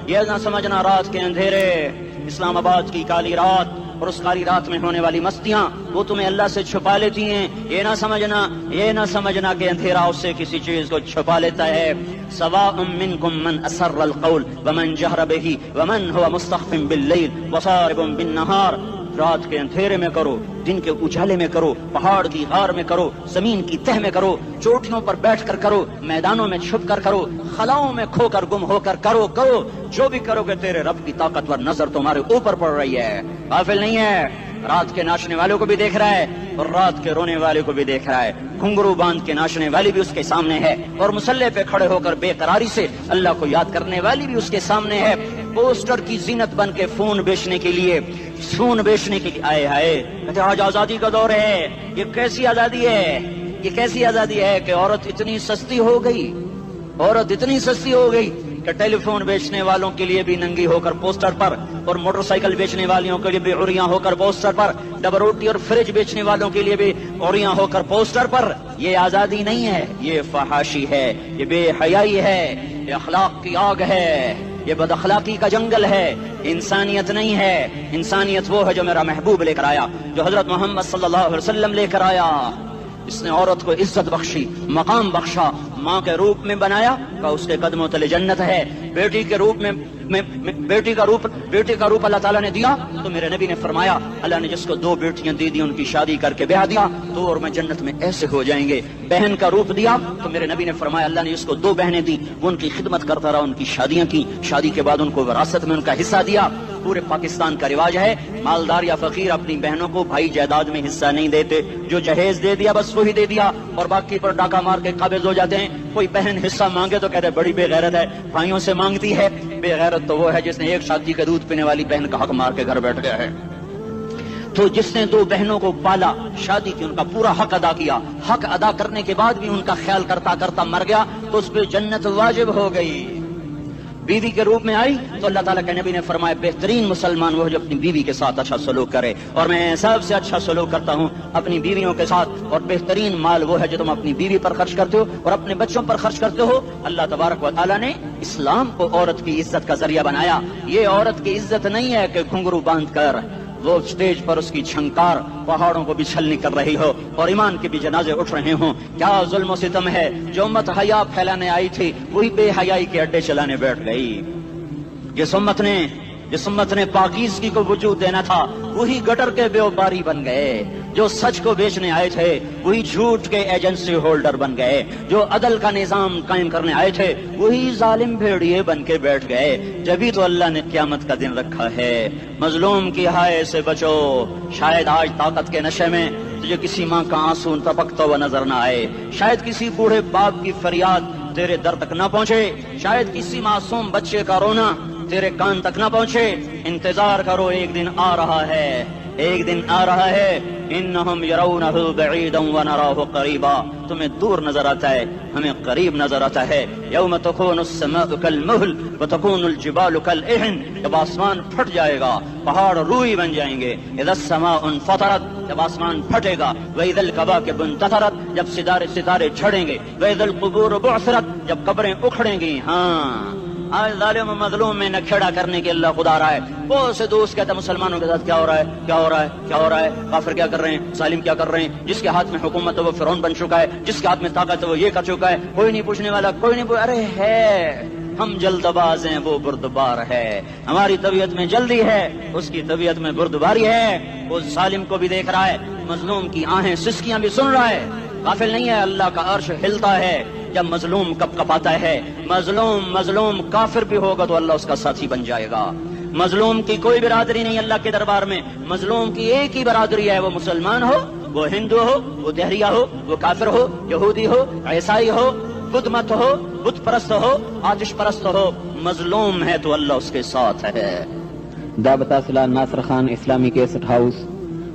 یہ نہ سمجھنا رات کے اندھیرے، اسلام آباد کی کالی رات اور اس کالی رات میں ہونے والی مستیاں وہ تمہیں اللہ سے چھپا لیتی ہیں. یہ نہ سمجھنا کہ اندھیرا اس سے کسی چیز کو چھپا لیتا ہے. سواء منکم من اسر القول ومن جہر بہ ومن هو مستخف باللیل وصارب بالنہار. رات کے اندھیرے میں کرو، دن کے اجالے میں کرو، پہاڑ کی غار میں کرو، زمین کی تہ میں کرو، چوٹیوں پر بیٹھ کر کرو، میدانوں میں چھپ کر کرو، خلاؤں میں کھو کر گم ہو کر کرو. جو بھی کرو گے تیرے رب کی طاقتور نظر تمہارے اوپر پڑ رہی ہے، غافل نہیں ہے. رات کے ناچنے والوں کو بھی دیکھ رہا ہے اور رات کے رونے والے کو بھی دیکھ رہا ہے. گھنگرو باندھ کے ناچنے والی بھی اس کے سامنے ہے اور مسلح پہ کھڑے ہو کر بے قراری سے اللہ کو یاد کرنے والی بھی اس کے سامنے ہے. پوسٹر کی زینت بن کے فون بیچنے کے لیے آئے ہائے کہتے آج آزادی کا دور ہے. یہ کیسی آزادی ہے کہ عورت اتنی سستی ہو گئی کہ ٹیلی فون بیچنے والوں کے لیے بھی ننگی ہو کر پوسٹر پر اور موٹر سائیکل بیچنے والوں کے لیے بھی عریاں ہو کر پوسٹر پر، ڈبل روٹی اور فریج بیچنے والوں کے لیے بھی عریاں ہو کر پوسٹر پر. یہ آزادی نہیں ہے، یہ فحاشی ہے، یہ بے حیائی ہے، یہ اخلاق کی آگ ہے، یہ بد اخلاقی کا جنگل ہے. انسانیت نہیں ہے. انسانیت وہ ہے جو میرا محبوب لے کر آیا، جو حضرت محمد صلی اللہ علیہ وسلم لے کر آیا. اس نے عورت کو عزت بخشی، مقام بخشا، ماں کے روپ میں بنایا کہ اس کے قدموں تلے جنت ہے. بیٹی کے روپ میں بیٹی کا روپ اللہ تعالیٰ نے دیا تو میرے نبی نے فرمایا اللہ نے جس کو 2 بیٹیاں دی ان کی شادی کر کے بیاہ دیا تو اور میں جنت میں ایسے ہو جائیں گے. بہن کا روپ دیا تو میرے نبی نے فرمایا اللہ نے جس کو 2 بہنیں دی وہ ان کی خدمت کرتا رہا، ان کی شادیاں کی، شادی کے بعد ان کو وراثت میں ان کا حصہ دیا. پورے پاکستان کا رواج ہے مالدار یا فقیر اپنی بہنوں کو بھائی جائیداد میں حصہ نہیں دیتے، جو جہیز دے دیا بس وہی دے دیا اور باقی پر ڈاکہ مار کے قابض ہو جاتے ہیں. کوئی بہن حصہ مانگے تو کہتے بڑی بے غیرت ہے، بھائیوں سے مانگتی ہے. بے غیرت تو وہ ہے جس نے ایک شادی کا دودھ پینے والی بہن کا حق مار کے گھر بیٹھ گیا ہے. تو جس نے 2 بہنوں کو پالا، شادی کی، ان کا پورا حق ادا کیا، حق ادا کرنے کے بعد بھی ان کا خیال کرتا کرتا مر گیا تو اس پہ جنت واجب ہو گئی. بیوی کے روپ میں آئی تو اللہ تعالیٰ کے نبی نے فرمایا بہترین مسلمان وہ جو اپنی بیوی کے ساتھ اچھا سلوک کرے اور میں سب سے اچھا سلوک کرتا ہوں اپنی بیویوں کے ساتھ. اور بہترین مال وہ ہے جو تم اپنی بیوی پر خرچ کرتے ہو اور اپنے بچوں پر خرچ کرتے ہو. اللہ تبارک و تعالیٰ نے اسلام کو عورت کی عزت کا ذریعہ بنایا. یہ عورت کی عزت نہیں ہے کہ گھنگرو باندھ کر وہ اسٹیج پر اس کی چھنکار پہاڑوں کو بھی چھلنی کر رہی ہو اور ایمان کے بھی جنازے اٹھ رہے ہوں. کیا ظلم و ستم ہے. جو امت حیا پھیلانے آئی تھی وہی بے حیائی کے اڈے چلانے بیٹھ گئی. جس امت نے پاکیزگی کو وجود دینا تھا وہی گٹر کے بیوباری بن گئے. جو سچ کو بیچنے آئے تھے وہی جھوٹ کے ایجنسی ہولڈر بن گئے. جو عدل کا نظام قائم کرنے آئے تھے وہی ظالم بھیڑیے بن کے بیٹھ گئے. جبھی تو اللہ نے قیامت کا دن رکھا ہے. مظلوم کی ہائے سے بچو. شاید آج طاقت کے نشے میں تجھے کسی ماں کا آنسو ٹپکتا ہوا نظر نہ آئے، شاید کسی بوڑھے باپ کی فریاد تیرے در تک نہ پہنچے، شاید کسی معصوم بچے کا رونا تیرے کان تک نہ پہنچے. انتظار کرو، ایک دن آ رہا ہے، ایک دن آ رہا ہے. انہم یرونہ بعیدا ونراہ قریبا. تمہیں دور نظر آتا ہے، ہمیں قریب نظر آتا ہے. یوم تکون السماء کالمہل وتکون الجبال کالعہن. جب آسمان پھٹ جائے گا پہاڑ روئی بن جائیں گے. اذا السماء انفطرت. جب آسمان پھٹے گا. واذا الکواکب انتثرت. جب ستارے جھڑیں گے. واذا القبور بعثرت. جب قبریں اکھڑیں گی. ہاں آج ظالم و مظلوم میں نہ کھڑا کرنے کے اللہ خدا رہا ہے. بہت سے دوست کہتے ہیں مسلمانوں کے ساتھ کیا ہو رہا ہے، کافر کیا کر رہے ہیں، ظالم کیا کر رہے ہیں. جس کے ہاتھ میں حکومت ہے وہ فرعون بن چکا ہے، جس کے ہاتھ میں طاقت ہے وہ یہ کر چکا ہے. کوئی نہیں پوچھنے والا، کوئی نہیں ارے ہے ہم جلد باز ہیں، وہ بردبار ہے. ہماری طبیعت میں جلدی ہے، اس کی طبیعت میں بردباری ہے. وہ ظالم کو بھی دیکھ رہا ہے، مظلوم کی آہیں سسکیاں بھی سن رہا ہے. غافل نہیں ہے. اللہ کا عرش ہلتا ہے جب مظلوم کپ کپاتا ہے. مظلوم کافر بھی ہوگا تو اللہ اس کا ساتھی بن جائے گا. مظلوم کی کوئی برادری نہیں اللہ کے دربار میں. مظلوم کی ایک ہی برادری ہے، وہ مسلمان ہو، وہ ہندو ہو، وہ دہریہ ہو، وہ کافر ہو، یہودی ہو، عیسائی ہو، بدھ مت ہو، بت پرست ہو، آتش پرست ہو. مظلوم ہے تو اللہ اس کے ساتھ ہے. دعوت صلاح ناصر خان اسلامی کیسٹ ہاؤس،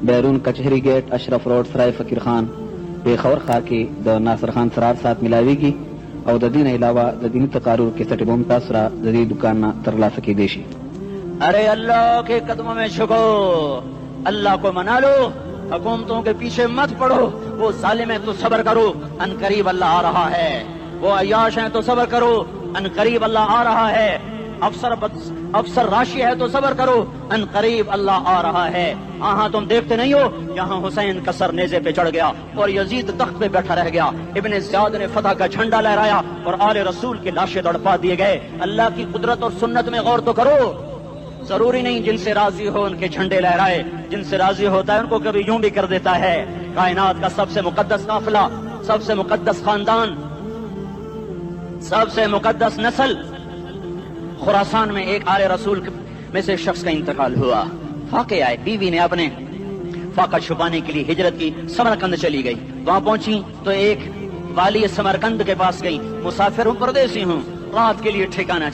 بیرون کچہری گیٹ، اشرف روڈ، سرائے فقیر خان، پیښور ښار کې د ناصر خان سرار سات ملاویږي او د دې نه علاوه د دیني تقارر کیسټ به هم تاسو را د دې دکان نه ترلاسه کیدی شي. ارے اللہ کے قدموں میں جھکو، اللہ کو منا لو، حکومتوں کے پیچھے مت پڑو. وہ ظالم ہے تو صبر کرو، ان قریب اللہ آ رہا ہے. وہ عیاش ہیں تو صبر کرو، ان قریب اللہ آ رہا ہے. افسر راشی ہے تو صبر کرو، ان قریب اللہ آ رہا ہے۔ ہاں تم دیکھتے نہیں ہو، یہاں حسین کا سر نیزے پہ چڑھ گیا اور یزید تخت پہ بیٹھا رہ گیا، ابن زیاد نے فتح کا جھنڈا لہرایا اور آل رسول کی لاشیں تڑپا دیے گئے۔ اللہ کی قدرت اور سنت میں غور تو کرو، ضروری نہیں جن سے راضی ہو ان کے جھنڈے لہرائے، جن سے راضی ہوتا ہے ان کو کبھی یوں بھی کر دیتا ہے۔ کائنات کا سب سے مقدس قافلہ، سب سے مقدس خاندان، سب سے مقدس نسل، خراسان میں ایک آل رسول میں سے شخص کا انتقال ہوا۔ فاقے آئے، بیوی نے اپنے فاقہ چھپانے کے لیے ہجرت کی، سمرقند چلی گئی۔ وہاں پہنچی تو ایک والی سمرقند کے پاس گئی، مسافر ہوں، پردیسی ہوں، رات کے لیے ٹھکانا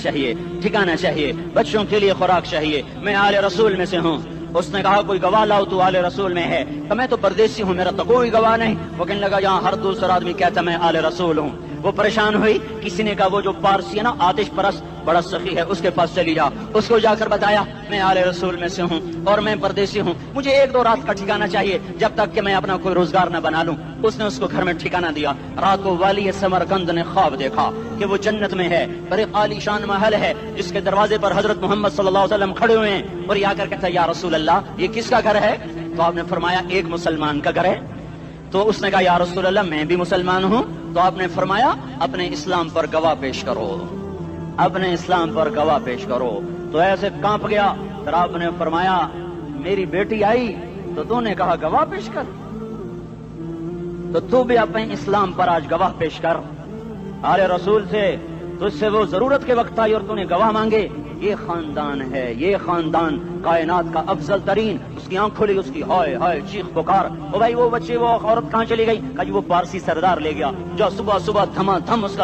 چاہیے، بچوں کے لیے خوراک چاہیے، میں آل رسول میں سے ہوں۔ اس نے کہا کوئی گواہ لاؤ، تو آل رسول میں ہے؟ کہ میں تو پردیسی ہوں، میرا تو کوئی گواہ نہیں۔ وہ کہنے لگا یہاں ہر دوسرا آدمی کہتا میں آل رسول ہوں۔ وہ پریشان ہوئی، کسی نے کہا وہ جو پارسی ہے نا، آتش پرست بڑا سخی ہے، اس کے پاس چلی جا۔ اس کو جا کر بتایا میں آل رسول میں سے ہوں اور میں پردیسی ہوں، مجھے 1-2 رات کا ٹھکانہ چاہیے جب تک کہ میں اپنا کوئی روزگار نہ بنا لوں۔ اس نے اس کو گھر میں ٹھکانہ دیا۔ رات کو والی سمرقند نے خواب دیکھا کہ وہ جنت میں ہے، بڑے عالی شان محل ہے جس کے دروازے پر حضرت محمد صلی اللہ علیہ وسلم کھڑے ہوئے ہیں، اور یہ آ کر کہتا ہے یا رسول اللہ یہ کس کا گھر ہے؟ تو آپ نے فرمایا ایک مسلمان کا گھر ہے۔ تو اس نے کہا یا رسول اللہ میں بھی مسلمان ہوں۔ تو آپ نے فرمایا اپنے اسلام پر گواہ پیش کرو، اپنے اسلام پر گواہ پیش کرو۔ تو ایسے کانپ گیا۔ پھر آپ نے فرمایا میری بیٹی آئی تو تو نے کہا گواہ پیش کر، تو تو بھی اپنے اسلام پر آج گواہ پیش کر۔ آل رسول سے تجھ سے وہ ضرورت کے وقت آئی اور تو نے گواہ مانگے۔ یہ خاندان ہے، یہ خاندان کائنات کا افضل ترین۔ اس کی آنکھ کھلی، اس کی ہائے ہائے چیخ پکار، او بھائی وہ بچے وہ عورت کہاں چلی گئی؟ کہ وہ پارسی سردار لے گیا، جو صبح صبح دھما دھم اس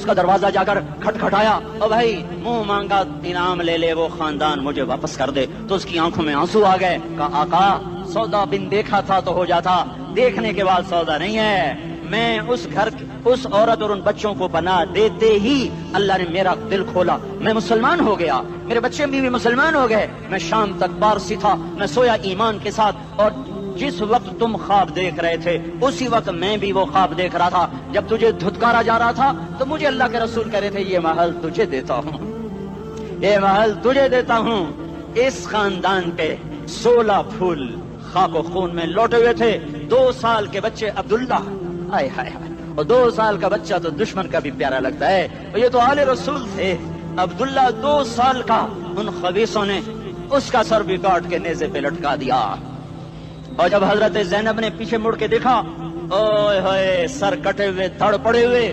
کا دروازہ جا کر کھٹکھٹایا، او بھائی منہ مانگا انعام لے لے، وہ خاندان مجھے واپس کر دے۔ تو اس کی آنکھوں میں آنسو آ گئے۔ کہا آقا سودا بن دیکھا تھا تو ہو جاتا، دیکھنے کے بعد سودا نہیں ہے۔ میں اس گھر اس عورت اور ان بچوں کو بنا دیتے ہی اللہ نے میرا دل کھولا، میں مسلمان ہو گیا، میرے بچے بھی مسلمان ہو گئے۔ میں شام تک پارسی تھا، میں سویا ایمان کے ساتھ، اور جس وقت تم خواب دیکھ رہے تھے اسی وقت میں بھی وہ خواب دیکھ رہا تھا۔ جب تجھے دھتکارا جا رہا تھا تو مجھے اللہ کے رسول کہہ رہے تھے یہ محل تجھے دیتا ہوں، یہ محل تجھے دیتا ہوں۔ اس خاندان کے 16 پھول خاک و خون میں لوٹے ہوئے تھے۔ 2 سال کے بچے عبداللہ، ہائے ہائے ہائے، اور 2 سال کا بچہ تو دشمن کا بھی پیارا لگتا ہے، اور یہ تو آل رسول تھے۔ عبداللہ 2 سال کا، ان خبیثوں نے اس کا سر بھی کاٹ کے نیزے پہ لٹکا دیا۔ اور جب حضرت زینب نے پیچھے مڑ کے دیکھا، اوئے ہوئے سر کٹے ہوئے، دھڑ پڑے ہوئے،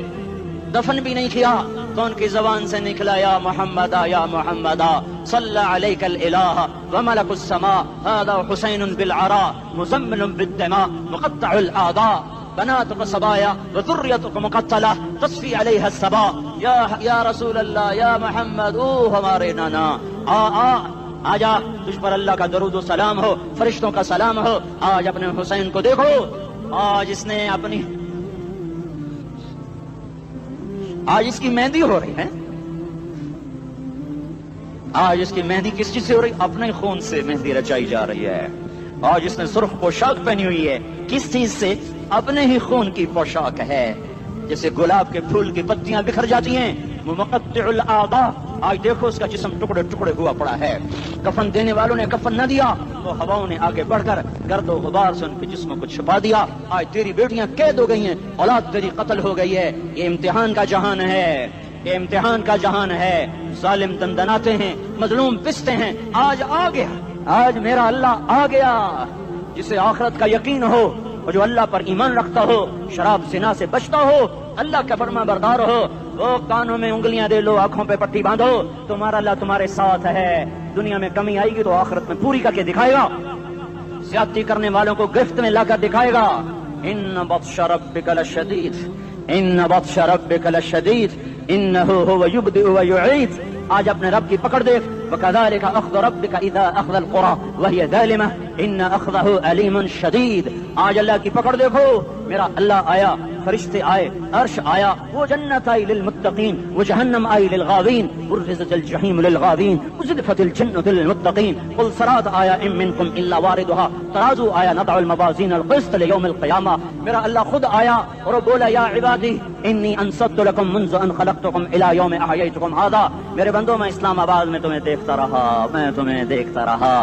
دفن بھی نہیں کیا، تو ان کی زبان سے نکلا یا محمد یا محمد صلی علیک الالہ وملک السماء هذا حسین بالعراء مزمل بالدماء مقطع الاعضاء بناتك صبايا وذريتك مقتلة تصفي عليها الصبا یا رسول اللہ یا محمد، او ہمارے نانا، آجا تجھ پر اللہ کا درود و سلام ہو، فرشتوں کا سلام ہو۔ آج اپنے حسین کو دیکھو، آج اس نے اپنی آج اس کی مہندی ہو رہی ہے۔ آج اس کی مہندی کس چیز سے ہو رہی؟ اپنے خون سے مہندی رچائی جا رہی ہے۔ آج اس نے سرخ پوشاک پہنی ہوئی ہے، کس چیز سے؟ اپنے ہی خون کی پوشاک ہے۔ جیسے گلاب کے پھول کی پتیاں بکھر جاتی ہیں، مقطع الاعضاء، آج دیکھو اس کا جسم ٹکڑے ٹکڑے ہوا پڑا ہے۔ کفن دینے والوں نے کفن نہ دیا تو ہواؤں نے آگے بڑھ کر گرد و غبار سے ان کے جسموں کو چھپا دیا۔ آج تیری بیٹیاں قید ہو گئی ہیں، اولاد تیری قتل ہو گئی ہے۔ یہ امتحان کا جہان ہے، یہ امتحان کا جہان ہے۔ ظالم دندناتے ہیں، مظلوم پستے ہیں۔ آج آ گیا، آج میرا اللہ آ گیا، جسے آخرت کا یقین ہو اور جو اللہ پر ایمان رکھتا ہو، شراب زنا سے بچتا ہو، اللہ کا فرما بردار ہو، وہ کانوں میں انگلیاں دے لو، آنکھوں پہ پٹی باندھو، تمہارا اللہ تمہارے ساتھ ہے۔ دنیا میں کمی آئے گی تو آخرت میں پوری کر کے دکھائے گا۔ زیادتی کرنے والوں کو گرفت میں لا کر دکھائے گا۔ ان بطش ربک لشدید، ان بطش ربک لشدید انہ هو یبدئ ویعید۔ آج اپنے رب کی پکڑ دیکھ، وکذالک اخذ ربک اذا اخذ القری وہی ظالمہ ان اخذہ علیم شدید۔ آج اللہ کی پکڑ دیکھو، میرا اللہ آیا، فرشتے آئے، عرش آیا، وہ جنت آئی للمتقین، وہ جہنم آئی للغاوین، برزت الجحیم للغاوین، ازلفت الجنت للمتقین، قل صراط آیا ام منکم الا واردها، ترازو آیا، نضع الموازین القسط لیوم القیامہ۔ میرا اللہ خود آیا اور بولا یا عبادی انی انصت لکم منذ ان خلقتکم الی یوم احییتکم ھذا، میرے بندوں میں اسلام آباد میں تمہیں دیکھتا رہا، میں تمہیں دیکھتا رہا،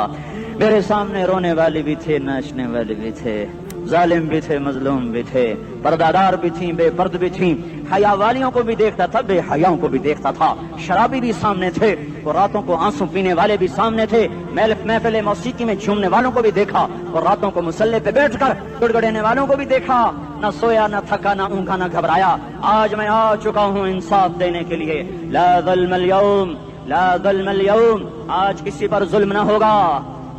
میرے سامنے رونے والے بھی تھے، ناچنے والے بھی تھے، ظالم بھی تھے، مظلوم بھی تھے، پردادار بھی تھیں، بے پرد بھی تھیں، حیا والیوں کو بھی دیکھتا تھا، بے حیاؤں کو بھی دیکھتا تھا، شرابی بھی سامنے تھے، اور راتوں کو آنسو پینے والے بھی سامنے تھے، محفل موسیقی میں جھومنے والوں کو بھی دیکھا، اور راتوں کو مصلی پہ بیٹھ کر گڑگڑانے والوں کو بھی دیکھا، نہ سویا، نہ تھکا، نہ اونگا، نہ گھبرایا۔ آج میں آ چکا ہوں انصاف دینے کے لیے، لا ظلم اليوم، لا ظلم اليوم، آج کسی پر ظلم نہ ہوگا،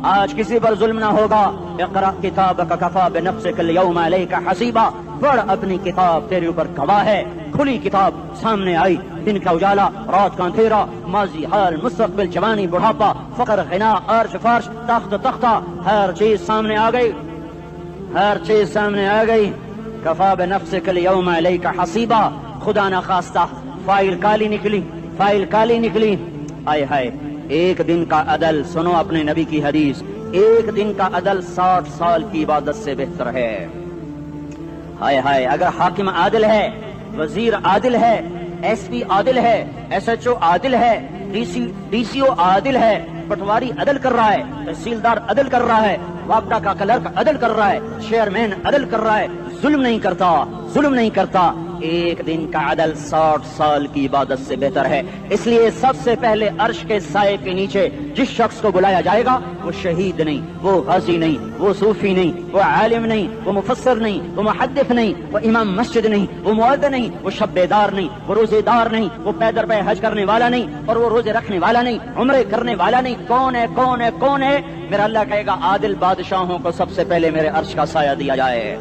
آج کسی پر ظلم نہ ہوگا۔ اقرأ کتابک کفی بنفسک اليوم علیک حسیبا، پڑھ اپنی کتاب، تیرے اوپر گواہ ہے۔ کھلی کتاب سامنے آئی، دن کا اجالا، رات کا اندھیرا، ماضی، حال، مستقبل، جوانی، بڑھاپا، فقر، غنا، عرش، فرش، تخت، تختہ، ہر چیز سامنے آ گئی، ہر چیز سامنے آ گئی۔ کفی بنفسک اليوم علیک حسیبا، خدا نہ خواستہ فائل کالی نکلی، فائل کالی نکلی۔ آئے ہائے، ایک دن کا عدل، سنو اپنے نبی کی حدیث، ایک دن کا عدل 60 سال کی عبادت سے بہتر ہے۔ ہائے ہائے، اگر حاکم عادل ہے، وزیر عادل ہے، ایس پی عادل ہے، ایس ایچ او عادل ہے، ڈی سی او عادل ہے، پٹواری عدل کر رہا ہے، تحصیلدار عدل کر رہا ہے، وابڈا کا کلرک عدل کر رہا ہے، چیئرمین عدل کر رہا ہے، ظلم نہیں کرتا، ظلم نہیں کرتا، ایک دن کا عدل 60 سال کی عبادت سے بہتر ہے۔ اس لیے سب سے پہلے عرش کے سائے کے نیچے جس شخص کو بلایا جائے گا، وہ شہید نہیں، وہ غازی نہیں، وہ صوفی نہیں، وہ عالم نہیں، وہ مفسر نہیں، وہ محدث نہیں، وہ امام مسجد نہیں، وہ مؤذن نہیں، وہ شب بیدار نہیں، وہ روزے دار نہیں، وہ پیدر پہ حج کرنے والا نہیں، اور وہ روزے رکھنے والا نہیں، عمرے کرنے والا نہیں۔ کون ہے، کون ہے، کون ہے؟ میرا اللہ کہے گا عادل بادشاہوں کو سب سے پہلے میرے عرش کا سایہ دیا جائے۔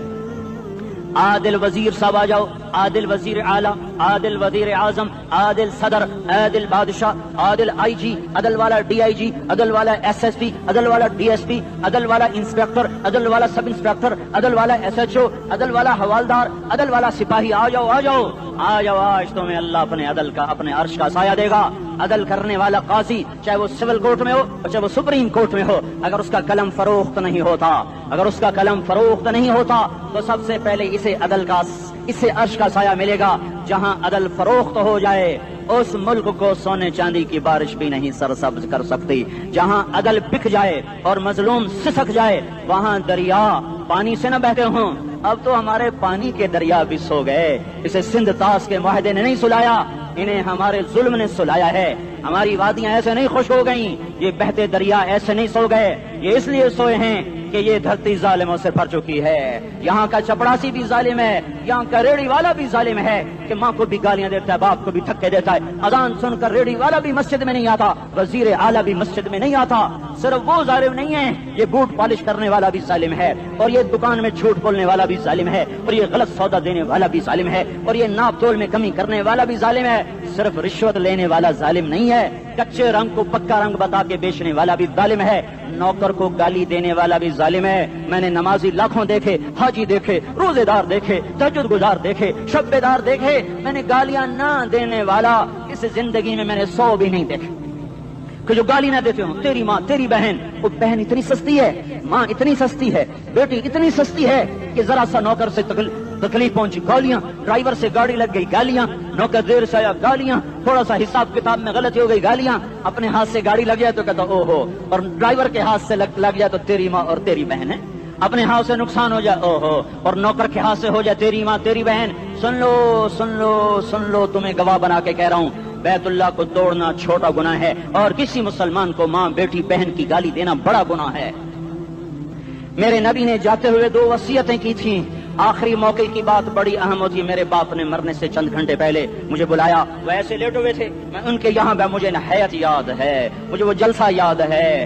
عادل وزیر صاحب آ جاؤ، عادل وزیر اعلیٰ، عادل وزیر اعظم، عادل صدر، عادل بادشاہ، عادل آئی جی، عدل والا ڈی آئی جی، عدل والا ایس ایس پی، عدل والا ڈی ایس پی، عدل والا انسپیکٹر، عدل والا سب انسپیکٹر، عدل والا ایس ایچ او، عدل والا حوالدار، عدل والا سپاہی، آ جاؤ، آ جاؤ، آ جاؤ، آج تمہیں اللہ اپنے عدل کا، اپنے عرش کا سایہ دے گا۔ عدل کرنے والا قاضی، چاہے وہ سول کورٹ میں ہو اور چاہے وہ سپریم کورٹ میں ہو، اگر اس کا قلم فروخت نہیں ہوتا، اگر اس کا قلم فروخت نہیں ہوتا تو سب سے پہلے اسے عرش کا سایہ ملے گا۔ جہاں عدل فروخت ہو جائے اس ملک کو سونے چاندی کی بارش بھی نہیں سرسبز کر سکتی۔ جہاں عدل بک جائے اور مظلوم سسک جائے وہاں دریا پانی سے نہ بہتے ہوں۔ اب تو ہمارے پانی کے دریا بھی سو گئے، اسے سندھ طاس کے معاہدے نے نہیں سلایا، انہیں ہمارے ظلم نے سلایا ہے۔ ہماری وادیاں ایسے نہیں خوش ہو گئیں، یہ بہتے دریا ایسے نہیں سو گئے، یہ اس لیے سوئے ہیں کہ یہ دھرتی ظالموں سے بھر چکی ہے۔ یہاں کا چپڑاسی بھی ظالم ہے، یہاں کا ریڑھی والا بھی ظالم ہے کہ ماں کو بھی گالیاں دیتا ہے، باپ کو بھی دھکے دیتا ہے۔ اذان سن کر ریڑھی والا بھی مسجد میں نہیں آتا، وزیر اعلیٰ بھی مسجد میں نہیں آتا۔ صرف وہ ظالم نہیں ہے، یہ بوٹ پالش کرنے والا بھی ظالم ہے، اور یہ دکان میں جھوٹ بولنے والا بھی ظالم ہے، اور یہ غلط سودا دینے والا بھی ظالم ہے، اور یہ ناپ تول میں کمی کرنے والا بھی ظالم ہے۔ صرف رشوت لینے والا ظالم نہیں ہے، کچے رنگ کو پکا رنگ بتا کے بیچنے والا بھی ظالم ہے، نوکر کو گالی دینے والا بھی ظالم ہے۔ میں نے نمازی لاکھوں دیکھے، حاجی دیکھے، روزے دار دیکھے، تہجد گزار دیکھے، شب بیدار دیکھے، میں نے گالیاں نہ دینے والا اس زندگی میں نے 100 بھی نہیں دیکھے کہ جو گالی نہ دیتے ہوں۔ تیری ماں، تیری بہن، وہ بہن اتنی سستی ہے، ماں اتنی سستی ہے، بیٹی اتنی سستی ہے کہ ذرا سا نوکر سے تکلیف پہنچی گالیاں، ڈرائیور سے گاڑی لگ گئی گالیاں، نوکر دیر سے آیا گالیاں، تھوڑا سا حساب کتاب میں غلطی ہو گئی گالیاں، اپنے ہاتھ سے گاڑی لگ جائے تو کہتا او ہو، اور ڈرائیور کے ہاتھ سے لگ جائے تو تیری ماں اور تیری بہن ہے، اپنے ہاتھ سے نقصان ہو جائے او ہو، اور نوکر کے ہاتھ سے ہو جائے تیری ماں تیری بہن۔ سن لو سن لو سن لو، تمہیں گواہ بنا کے کہہ رہا ہوں، بیت اللہ کو توڑنا چھوٹا گناہ ہے، اور کسی مسلمان کو ماں، بیٹی، بہن کی گالی دینا بڑا گناہ ہے۔ میرے نبی نے جاتے ہوئے 2 وصیتیں کی تھیں، آخری موقع کی بات بڑی اہم ہوتی ہے۔ میرے باپ نے مرنے سے چند گھنٹے پہلے مجھے بلایا، وہ ایسے لیٹے ہوئے تھے، میں ان کے یہاں مجھے نہایت یاد ہے، مجھے وہ جلسہ یاد ہے،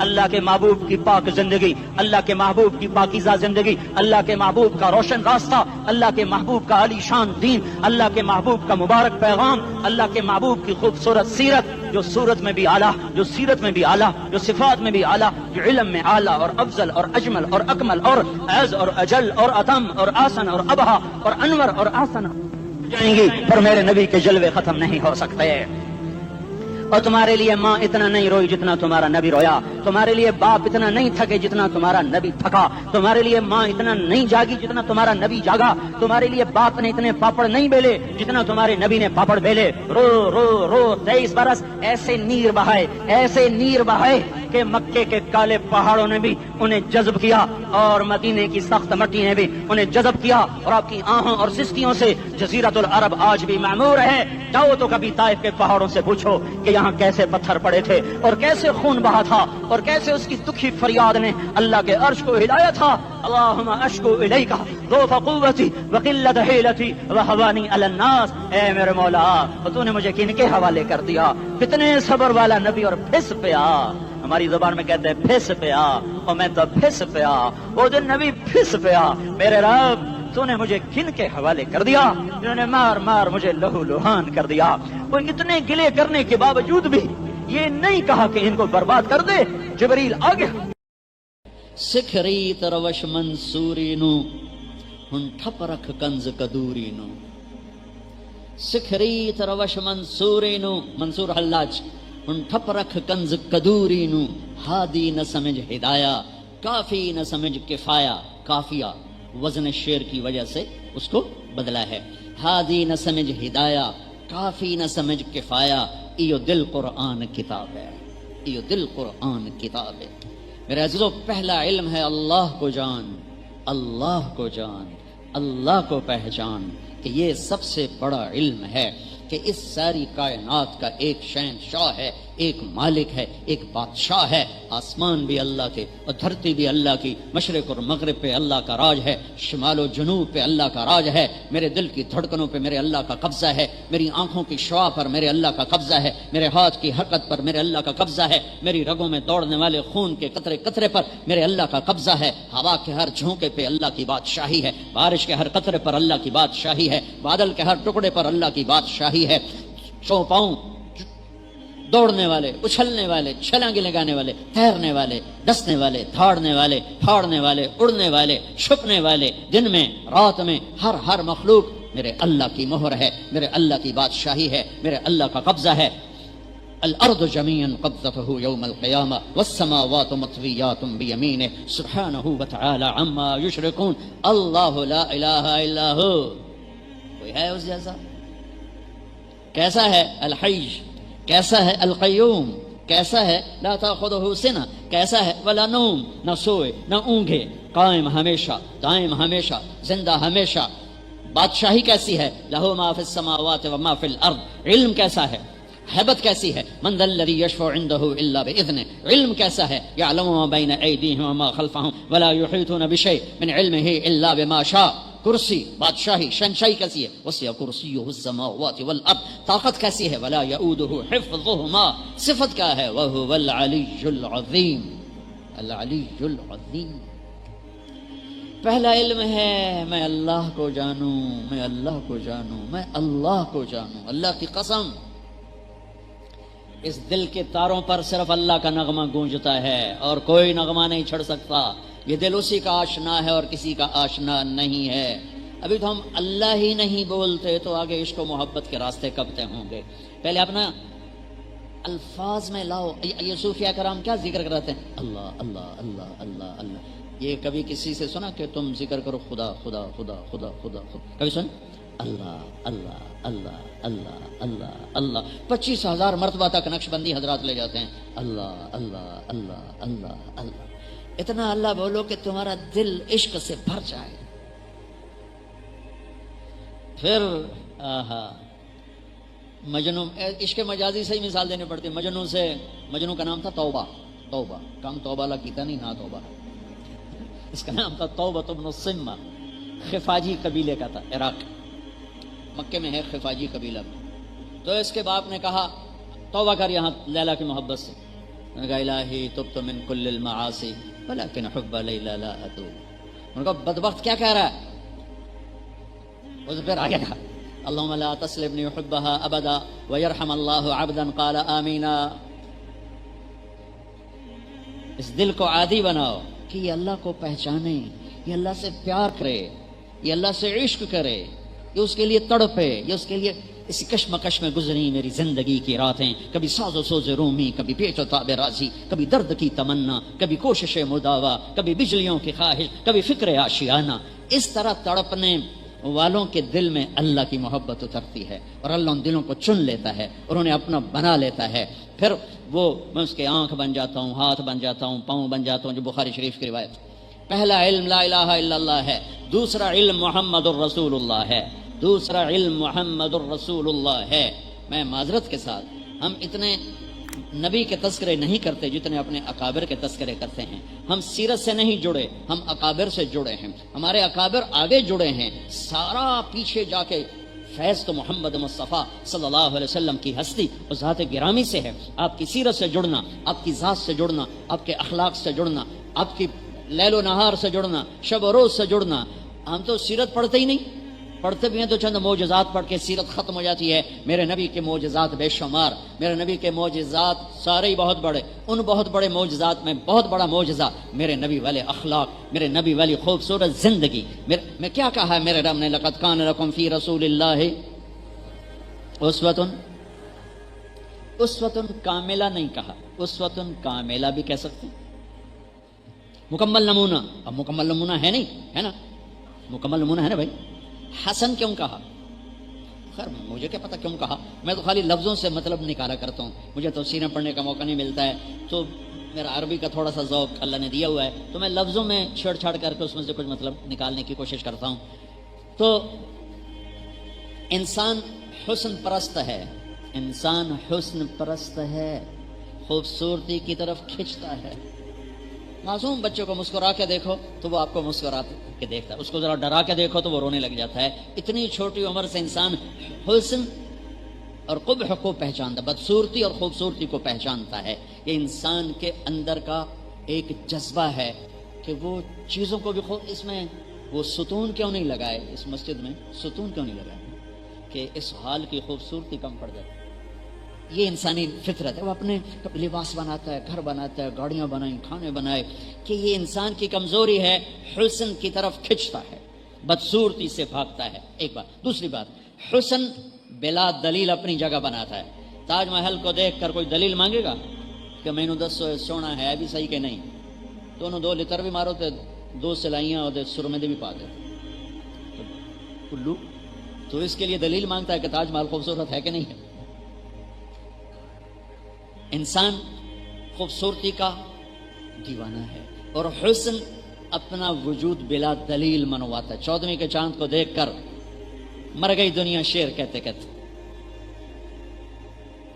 اللہ کے محبوب کی پاک زندگی، اللہ کے محبوب کی پاکیزہ زندگی، اللہ کے محبوب کا روشن راستہ، اللہ کے محبوب کا عالی شان دین، اللہ کے محبوب کا مبارک پیغام، اللہ کے محبوب کی خوبصورت سیرت، جو صورت میں بھی اعلیٰ، جو سیرت میں بھی اعلیٰ، جو صفات میں بھی اعلیٰ، جو علم میں اعلیٰ اور افضل اور اجمل اور اکمل اور اعز اور اجل اور اتم اور آسن اور ابہا اور انور اور آسن جائیں گی، پر میرے نبی کے جلوے ختم نہیں ہو سکتے۔ اور تمہارے لیے ماں اتنا نہیں روئی جتنا تمہارا نبی رویا، تمہارے لیے باپ اتنا نہیں تھکے جتنا تمہارا نبی تھکا، تمہارے لیے ماں اتنا نہیں جاگی جتنا تمہارا نبی جاگا، تمہارے لیے باپ نے اتنے پاپڑ نہیں بیلے جتنا تمہارے نبی نے پاپڑ بیلے۔ رو رو رو 23 برس ایسے نیر بہائے، ایسے نیر بہائے کہ مکے کے کالے پہاڑوں نے بھی انہیں جذب کیا اور مدینے کی سخت مٹی نے بھی انہیں جذب کیا، اور آپ کی آہوں اور سستیوں سے جزیرت العرب آج بھی معمور ہے۔ جاؤ تو کبھی طائف کے پہاڑوں سے پوچھو کہ یہاں کیسے پتھر پڑے تھے اور کیسے خون بہا تھا اور کیسے اس کی دکھی فریاد نے اللہ کے عرش کو ہلایا تھا۔ اللہم اشکو الیک ضعف قوتی وقلت حیلتی وہوانی علی الناس، اے میرے مولا تو نے مجھے کن کے حوالے کر دیا؟ کتنے صبر والا نبی اور پھس پیا، ہماری زبان میں کہتے ہیں پھس پیا، اور میں تو پھس پیا، وہ جو نبی پھس پیا۔ میرے رب تو نے مجھے کن کے حوالے کر دیا جنہوں نے مار مار مجھے لہو لہان کر دیا؟ وہ اتنے گلے کرنے کے باوجود بھی یہ نہیں کہا کہ ان کو برباد کر دے۔ جبریل آگے سکھری تروش منصوری نو ہن ٹھپ رکھ کنز کدوری نو، سکھری تروش منصوری نو، منصور حلاج، ہن ٹھپ رکھ کنز کدوری نو، ہادی نہ سمجھ ہدایہ، کافی نہ سمجھ کفایہ، کافیہ وزن شعر کی وجہ سے اس کو بدلا ہے، ہادی نہ سمجھ ہدایہ، کافی نہ سمجھ کفایہ، ایو دل قرآن کتاب ہے، ایو دل قرآن کتاب ہے۔ میرے عزیزو، پہلا علم ہے اللہ کو جان، اللہ کو جان، اللہ کو پہچان، کہ یہ سب سے بڑا علم ہے کہ اس ساری کائنات کا ایک شہنشاہ ہے، ایک مالک ہے، ایک بادشاہ ہے۔ آسمان بھی اللہ کے اور دھرتی بھی اللہ کی، مشرق اور مغرب پہ اللہ کا راج ہے، شمال و جنوب پہ اللہ کا راج ہے، میرے دل کی دھڑکنوں پہ میرے اللہ کا قبضہ ہے، میری آنکھوں کی شعاع پر میرے اللہ کا قبضہ ہے، میرے ہاتھ کی حرکت پر میرے اللہ کا قبضہ ہے، میری رگوں میں دوڑنے والے خون کے قطرے قطرے پر میرے اللہ کا قبضہ ہے، ہوا کے ہر جھونکے پہ اللہ کی بادشاہی ہے، بارش کے ہر قطرے پر اللہ کی بادشاہی ہے، بادل کے ہر ٹکڑے پر اللہ کی بادشاہی ہے۔ چوپاؤں دوڑنے والے، اچھلنے والے، چھلانگیں لگانے والے، تیرنے والے، ڈسنے والے، دھاڑنے والے، پھاڑنے والے، اڑنے والے، چھپنے والے، دن میں رات میں، ہر مخلوق میرے اللہ کی مہر ہے، میرے اللہ کی بادشاہی ہے، میرے اللہ کا قبضہ ہے۔ الارض جميعا قبضته يوم القيامة والسماوات مطويات بيمينه سبحانه وتعالى عما يشركون، اللہ لا الہ الا ہو، کوئی ہے اس جیسا؟ کیسا ہے الحی، کیسا ہے القیوم، کیسا ہے لا تاخذہ سنہ، کیسا ہے ولا نوم، نہ سوئے نہ اونگے، قائم ہمیشہ، دائم ہمیشہ، زندہ ہمیشہ۔ بادشاہی کیسی ہے؟ لہ ما فی السماوات و ما فی الارض، علم کیسا ہے؟ حیبت کیسی ہے؟ من ذا الذی یشفع عنده الا باذنہ، علم کیسا ہے؟ یعلم ما بین ایدیہم وما خلفہم ولا یحیطون بشیء من علمہ الا بما شاء۔ کرسی، بادشاہی، شنشائی کیسی ہے؟ وسع کرسیہ السماوات والارض، طاقت کیسی ہے؟ ولا یؤودہ حفظہما، صفت کیا ہے؟ وہو العلی العظیم، العلی العظیم۔ پہلا علم ہے میں اللہ کو جانوں، میں اللہ کو جانوں، میں اللہ کو جانوں، اللہ کی قسم اس دل کے تاروں پر صرف اللہ کا نغمہ گونجتا ہے اور کوئی نغمہ نہیں چھڑ سکتا۔ یہ دل اسی کا آشنا ہے اور کسی کا آشنا نہیں ہے۔ ابھی تو ہم اللہ ہی نہیں بولتے تو آگے عشق و محبت کے راستے کب طے ہوں گے؟ پہلے اپنا الفاظ میں لاؤ۔ یہ صوفیہ کرام کیا ذکر کرتے ہیں؟ اللہ اللہ اللہ اللہ اللہ۔ یہ کبھی کسی سے سنا کہ تم ذکر کرو خدا خدا خدا خدا خدا خدا؟ کبھی سن؟ اللہ اللہ اللہ اللہ اللہ اللہ 25,000 مرتبہ تک نقش بندی حضرات لے جاتے ہیں۔ اللہ اللہ اللہ اللہ اللہ، اتنا اللہ بولو کہ تمہارا دل عشق سے بھر جائے۔ پھر مجنون، عشق مجازی سے ہی مثال دینے پڑتی ہے۔ مجنون کا نام تھا توبہ، توبہ کام توبہ لا کیتا نہیں، ہاں توبہ، اس کا نام تھا توبہ بن السمہ، خفاجی قبیلے کا تھا، عراق مکے میں ہے خفاجی قبیلہ۔ تو اس کے باپ نے کہا توبہ کر یہاں لیلا کی محبت سے، نے کہا الہی تبت من کل المعاصی ولکن حب لیلا لا اتوب. ان کا بدبخت کیا کہہ رہا ہے؟ اس پھر آگے کہا اللہم لا تسلبنی حبها ابدا ویرحم اللہ عبدا قال آمینا. اس دل کو عادی بناؤ کہ یہ اللہ کو پہچانے، یہ اللہ سے پیار کرے، یہ اللہ سے عشق کرے، یہ اس کے لیے تڑپے، یہ اس کے لیے اسی کشمکش میں گزری میری زندگی کی راتیں، کبھی ساز و سوز رومی، کبھی پیچ و تاب راضی، کبھی درد کی تمنا، کبھی کوشش مداوا، کبھی بجلیوں کی خواہش، کبھی فکر آشیانہ. اس طرح تڑپنے والوں کے دل میں اللہ کی محبت اترتی ہے اور اللہ ان دلوں کو چن لیتا ہے اور انہیں اپنا بنا لیتا ہے. پھر وہ میں اس کے آنکھ بن جاتا ہوں، ہاتھ بن جاتا ہوں، پاؤں بن جاتا ہوں، جو بخاری شریف کی روایت. پہلا علم لا الہ الا اللہ ہے، دوسرا علم محمد الرسول اللہ ہے، دوسرا علم محمد الرسول اللہ ہے. میں معذرت کے ساتھ ہم اتنے نبی کے تذکرے نہیں کرتے جتنے اپنے اکابر کے تذکرے کرتے ہیں. ہم سیرت سے نہیں جڑے، ہم اکابر سے جڑے ہیں. ہمارے اکابر آگے جڑے ہیں، سارا پیچھے جا کے فیض تو محمد مصطفیٰ صلی اللہ علیہ وسلم کی ہستی اور ذات گرامی سے ہے. آپ کی سیرت سے جڑنا، آپ کی ذات سے جڑنا، آپ کے اخلاق سے جڑنا، آپ کی لیل و نہار سے جڑنا، شب و روز سے جڑنا. ہم تو سیرت پڑھتے ہی نہیں، پڑھتے بھی ہیں تو چند معجزات پڑھ کے سیرت ختم ہو جاتی ہے. میرے نبی کے معجزات بے شمار، میرے نبی کے معجزات سارے ہی بہت بڑے. ان بہت بڑے معجزات میں بہت بڑا معجزہ میرے نبی والے اخلاق، میرے نبی والی خوبصورت زندگی. میں کیا کہا ہے میرے رب نے؟ لقد کان لکم فی رسول اللہ اسوۃ کاملہ نہیں کہا، اسوۃ کاملہ بھی کہہ سکتے ہیں، مکمل نمونہ. اب مکمل نمونہ ہے نہیں، ہے نا، مکمل نمونہ ہے نا بھائی. حسن کیوں کہا؟ خیر مجھے کیا پتہ کیوں کہا، میں تو خالی لفظوں سے مطلب نکالا کرتا ہوں. مجھے تو سیرت پڑھنے کا موقع نہیں ملتا ہے، تو میرا عربی کا تھوڑا سا ذوق اللہ نے دیا ہوا ہے، تو میں لفظوں میں چھیڑ چھاڑ کر کے اس میں سے کچھ مطلب نکالنے کی کوشش کرتا ہوں. تو انسان حسن پرست ہے، انسان حسن پرست ہے، خوبصورتی کی طرف کھنچتا ہے. معصوم بچے کو مسکرا کے دیکھو تو وہ آپ کو مسکرا کے دیکھتا ہے، اس کو ذرا ڈرا کے دیکھو تو وہ رونے لگ جاتا ہے. اتنی چھوٹی عمر سے انسان حسن اور قبح کو پہچانتا، بدصورتی اور خوبصورتی کو پہچانتا ہے. یہ انسان کے اندر کا ایک جذبہ ہے کہ وہ چیزوں کو بھی اس میں وہ ستون کیوں نہیں لگائے، اس مسجد میں ستون کیوں نہیں لگائے کہ اس حال کی خوبصورتی کم پڑ جائے. یہ انسانی فطرت ہے. وہ اپنے لباس بناتا ہے، گھر بناتا ہے، گاڑیاں بنائیں، کھانے بنائے، کہ یہ انسان کی کمزوری ہے، حسن کی طرف کھنچتا ہے، بدصورتی سے بھاگتا ہے. ایک بات. دوسری بات، حسن بلا دلیل اپنی جگہ بناتا ہے. تاج محل کو دیکھ کر کوئی دلیل مانگے گا کہ میں نے 10 سونا ہے بھی صحیح کہ نہیں؟ دونوں 2 لیتر بھی مارو تو 2 سلائیاں اور سرمے بھی پا دے الو. تو اس کے لیے دلیل مانگتا ہے کہ تاج محل خوبصورت ہے کہ نہیں ہے. انسان خوبصورتی کا دیوانہ ہے اور حسن اپنا وجود بلا دلیل منواتا ہے. 14ویں کے چاند کو دیکھ کر مر گئی دنیا شعر کہتے کہتے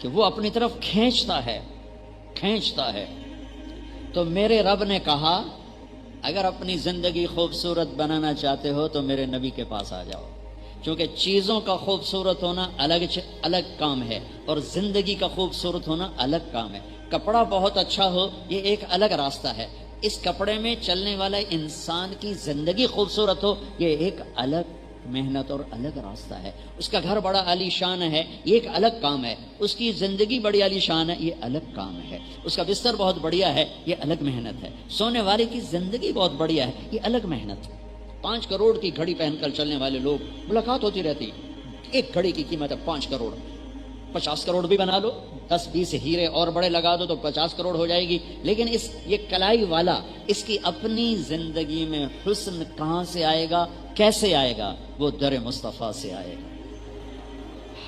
کہ وہ اپنی طرف کھینچتا ہے. تو میرے رب نے کہا اگر اپنی زندگی خوبصورت بنانا چاہتے ہو تو میرے نبی کے پاس آ جاؤ، کیونکہ چیزوں کا خوبصورت ہونا الگ کام ہے اور زندگی کا خوبصورت ہونا الگ کام ہے. کپڑا بہت اچھا ہو یہ ایک الگ راستہ ہے، اس کپڑے میں چلنے والا انسان کی زندگی خوبصورت ہو یہ ایک الگ محنت اور الگ راستہ ہے. اس کا گھر بڑا عالی شان ہے یہ ایک الگ کام ہے، اس کی زندگی بڑی عالی شان ہے یہ الگ کام ہے. اس کا بستر بہت بڑھیا ہے یہ الگ محنت ہے. سونے والے کی زندگی بہت بڑھیا ہے یہ الگ محنت. 5 کروڑ کی گھڑی پہن کر چلنے والے لوگ ملاقات ہوتی رہتی، ایک گھڑی کی قیمت ہے 5 کروڑ. 50 کروڑ بھی بنا لو، 10-20 ہیرے اور بڑے لگا دو تو 50 کروڑ ہو جائے گی. لیکن یہ کلائی والا اس کی اپنی زندگی میں حسن کہاں سے آئے گا، کیسے آئے گا؟ وہ در مصطفیٰ سے آئے گا.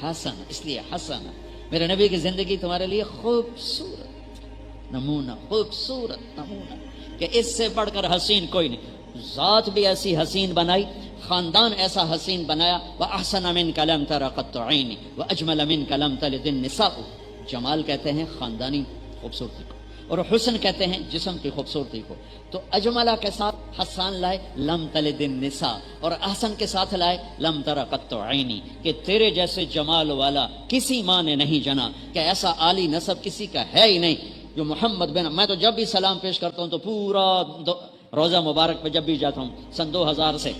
حسن، اس لیے حسن میرے نبی کی زندگی تمہارے لیے خوبصورت نمونہ، خوبصورت نمونہ کہ اس سے بڑھ کر حسین کوئی نہیں. ذات بھی ایسی حسین بنائی، خاندان ایسا حسین بنایا. وَأَحْسَنَ مِنْكَ لَمْ تَرَ قَطُّ عَيْنِي وَأَجْمَلَ مِنْكَ لَمْ تَلِدِ النِّسَاءُ. جمال کہتے ہیں خاندانی خوبصورتی کو اور حسن کہتے ہیں جسم کی خوبصورتی کو. تو اجملہ کے ساتھ حسان لائے لم تلد النساء، اور احسن کے ساتھ لائے لم تر قط عینی، کہ تیرے جیسے جمال والا کسی ماں نے نہیں جنا، کہ ایسا عالی نسب کسی کا ہے ہی نہیں جو محمد بن، میں تو جب بھی سلام پیش کرتا ہوں تو پورا روزہ مبارک پہ جب بھی جاتا ہوں سن 2000 سے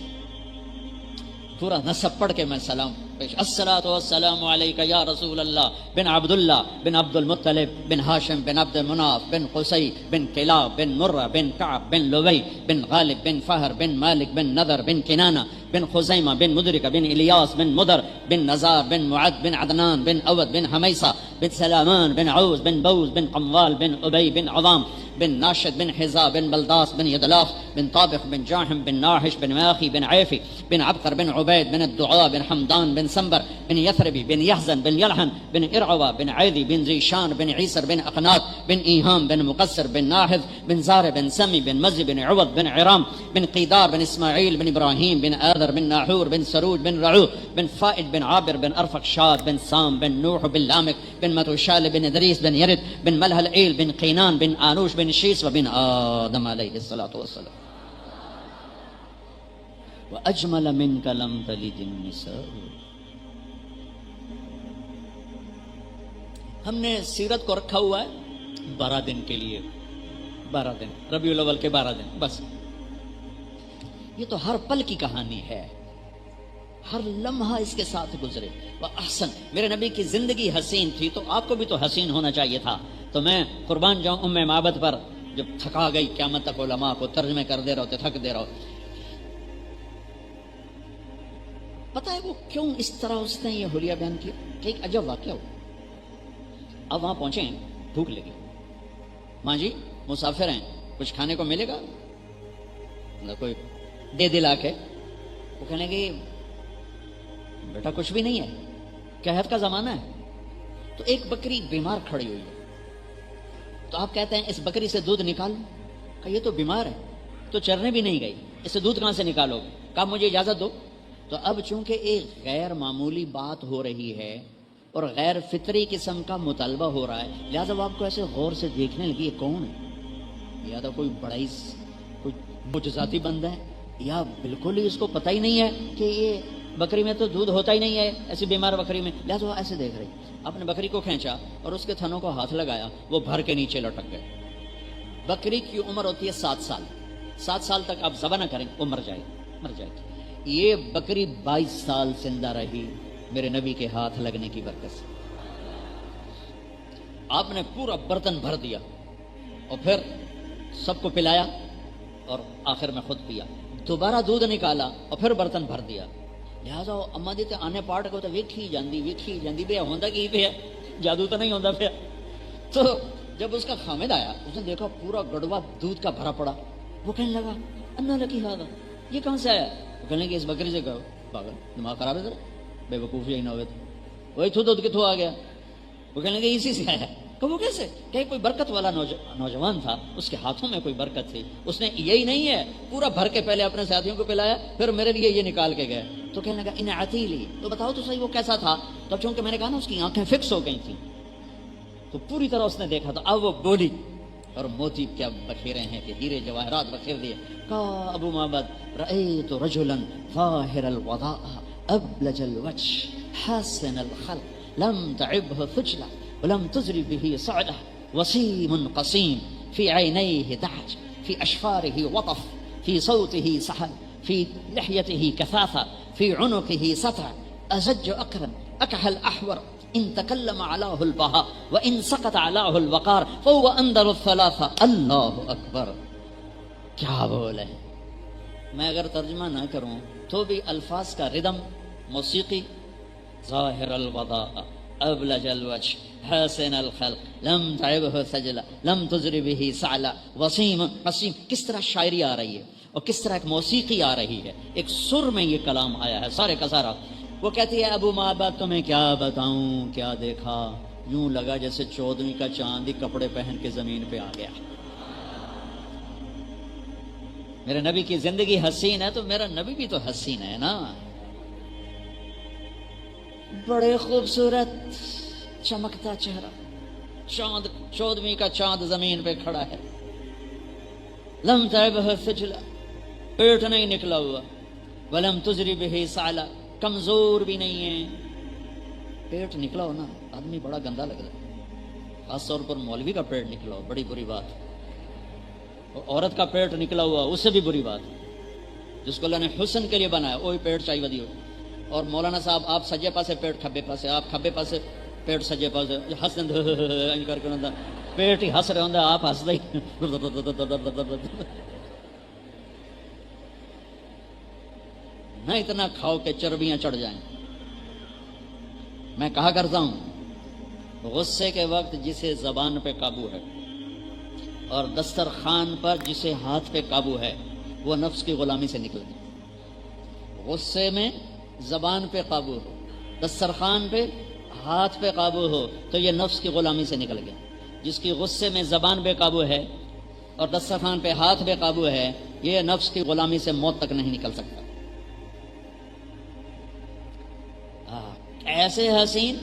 پورا نسب پڑھ کے میں سلام پیش، الصلاۃ والسلام علیک یا رسول اللہ بن عبداللہ بن عبد المطلب بن ہاشم بن عبد مناف بن قصی بن کلاب بن مرہ بن کعب بن لوی بن غالب بن فہر بن مالک بن نضر بن کنانہ بن خزیمہ بن مدرکہ بن الیاس بن مدر بن نزار بن معد بن عدنان بن اود بن حمیسہ بن سلامان بن عوز بن بوز بن قموال بن ابی بن عظام بن ناشد بن حزا بن بلداس بن یدلاف بن طابخ بن جاحم بن ناحش بن ماخی بن عیفی بن عبقر بن عبید بن الدعاء بن حمدان بن سنبر بن یثربی بن یحزن بن یلحن بن ارعوہ بن عیدی بن ذیشان بن عیسر بن اقنات بن ایہام بن مقصر بن ناحذ بن زار بن سمی بن مزی بن عوض بن عرام بن قیدار بن اسماعیل بن ابراہیم بن آذر بن ناحور بن سروج بن رعو بن فائد بن عابر بن ارفقشاد بن سام بن نوح بن لامک بن متوشال بن ادریس بن یرد بن ملحل ایل بن قینان بن آنوش بن شیس وبن آدم علیہ الصلاۃ والسلام وأجمل منك لم تلد النساء. ہم نے سیرت کو رکھا ہوا ہے 12 دن کے لیے، 12 دن ربیع الاول کے 12 دن بس. یہ تو ہر پل کی کہانی ہے، ہر لمحہ اس کے ساتھ گزرے. احسن، میرے نبی کی زندگی حسین تھی تو آپ کو بھی تو حسین ہونا چاہیے تھا. تو میں قربان جاؤں ام معبد پر، جب تھکا گئی قیامت تک علماء کو ترجمے کر دے رہے ہوتے، تھک دے رہے ہو. پتہ ہے وہ کیوں اس طرح اس نے یہ حلیہ بیان کیا کہ ایک عجب واقعہ ہو. اب وہاں پہنچے ہیں، بھوک لگی، ماں جی مسافر ہیں، کچھ کھانے کو ملے گا؟ کوئی دے دلا کے وہ کہنے گے بیٹا کچھ بھی نہیں ہے، قحط کا زمانہ ہے. تو ایک بکری بیمار کھڑی ہوئی ہے، تو آپ کہتے ہیں اس بکری سے دودھ نکالو. کہ یہ تو بیمار ہے، تو چرنے بھی نہیں گئی، اس سے دودھ کہاں سے نکالو گے؟ کہا مجھے اجازت دو. تو اب چونکہ ایک غیر معمولی بات ہو رہی ہے اور غیر فطری قسم کا مطالبہ ہو رہا ہے، لہٰذا وہ آپ کو ایسے غور سے دیکھنے لگی یہ کون ہے، یا تو کوئی بڑا ہی کوئی معجزاتی بندہ ہے، یا بالکل ہی اس کو پتہ ہی نہیں ہے کہ یہ بکری میں تو دودھ ہوتا ہی نہیں ہے ایسی بیمار بکری میں. لہٰذا وہ ایسے دیکھ رہی. اپنے بکری کو کھینچا اور اس کے تھنوں کو ہاتھ لگایا، وہ بھر کے نیچے لٹک گئے. بکری کی عمر ہوتی ہے 7 سال. 7 سال تک آپ ذبح نہ کریں، وہ مر جائے گی. یہ بکری 22 سال زندہ رہی میرے نبی کے ہاتھ لگنے کی برکت سے. آپ نے پورا برتن بھر دیا اور پھر سب کو پلایا اور آخر میں خود پیا. دوبارہ دودھ نکالا اور پھر برتن بھر دیا. لہٰذا اما جی آنے پارٹ کو تو ویکھی جاندی بے ہوندا کی پہ جادو تو نہیں ہوندا پہ. تو جب اس کا خامد آیا، اس نے دیکھا پورا گڑوا دودھ کا بھرا پڑا. وہ کہنے لگا انا لکی ہاذا، یہ کہاں سے آیا؟ وہ کہنے کہ اس بکری سے کہو پاگل دماغ خراب ہے ذرا، بے وقوف ہی نہ ہوئے تو وہی تھو دودھ کتوں آ گیا. وہ کہنے کہ اسی سے آیا. کہ وہ کیسے؟ کہ کوئی برکت والا نوجوان تھا، اس کے ہاتھوں میں کوئی برکت تھی، اس نے یہی نہیں ہے پورا بھر کے پہلے اپنے ساتھیوں کو پلایا، پھر میرے لیے یہ نکال کے گئے. تو کہنے لگا ان عتیلی، تو بتاؤ تو صحیح وہ کیسا تھا؟ تو چونکہ میں نے کہا نا اس کی آنکھیں فکس ہو گئی تھیں تو پوری طرح اس نے دیکھا. تو اب وہ بولی اور موتی کیا بکھیرے ہیں کہ ہیرے جواہرات بکھیر دیے. کہا ابو معبد رأیت رجلا ظاہر الوضاء ابلج الوجه حسن الخلق لم تعبه ثجلة ولم تزر به صعدة وسيم قصيم في عينيه دعج في أشفاره وطف في صوته سحل في لحيته كثافة في عنقه سطع أزج أقرن أكح الأحور إن تكلم علاه البهاء وإن سقط علاه الوقار فهو أندر الثلاثة. الله أكبر. کیا بولے؟ میں اگر ترجمہ نہ کروں تو بھی الفاظ کا ردم موسیقی. ظاہر الوضاء ابلج الوجه حسن الخلق لم تعبه سجلا لم تزر به سعلا وسیم قسیم. کس طرح شاعری آ رہی ہے اور کس طرح ایک موسیقی آ رہی ہے، ایک سر میں یہ کلام آیا ہے سارے کا سارا. وہ کہتی ہے ابو معبد تمہیں کیا بتاؤں کیا دیکھا، یوں لگا جیسے 14ویں کا چاند ہی کپڑے پہن کے زمین پہ آ گیا. میرے نبی کی زندگی حسین ہے تو میرا نبی بھی تو حسین ہے نا. بڑے خوبصورت چمکتا چہرہ، چاند 14ویں کا چاند زمین پہ کھڑا ہے. لم تعبه سجلا، پیٹ نہیں نکلا ہوا. ولم تزری به سعلا، کمزور بھی نہیں ہے. پیٹ نکلا ہو نا آدمی بڑا گندا لگ رہا ہے، خاص طور پر مولوی کا پیٹ نکلا ہو بڑی بری بات، اور عورت کا پیٹ نکلا ہوا اس سے بھی بری بات، جس کو اللہ نے حسن کے لیے بنایا وہی پیٹ چاہیے ودی ہو. اور مولانا صاحب آپ سجے پاسے پیٹ کھبے پاسے، آپ کھبے پاسے پیٹ سجے پاسے ہس دیں کر کے پیٹ ہی ہس رہا ہوں آپ ہس دے نہ اتنا کھاؤ کہ چربیاں چڑھ جائیں. میں کہا کرتا ہوں غصے کے وقت جسے زبان پہ قابو ہے اور دسترخوان پر جسے ہاتھ پہ قابو ہے وہ نفس کی غلامی سے نکلتی. غصے میں زبان پہ قابو ہو، دسترخوان پہ ہاتھ پہ قابو ہو تو یہ نفس کی غلامی سے نکل گیا. جس کی غصے میں زبان پہ قابو ہے اور دسترخوان پہ ہاتھ پہ قابو ہے یہ نفس کی غلامی سے موت تک نہیں نکل سکتا. ایسے حسین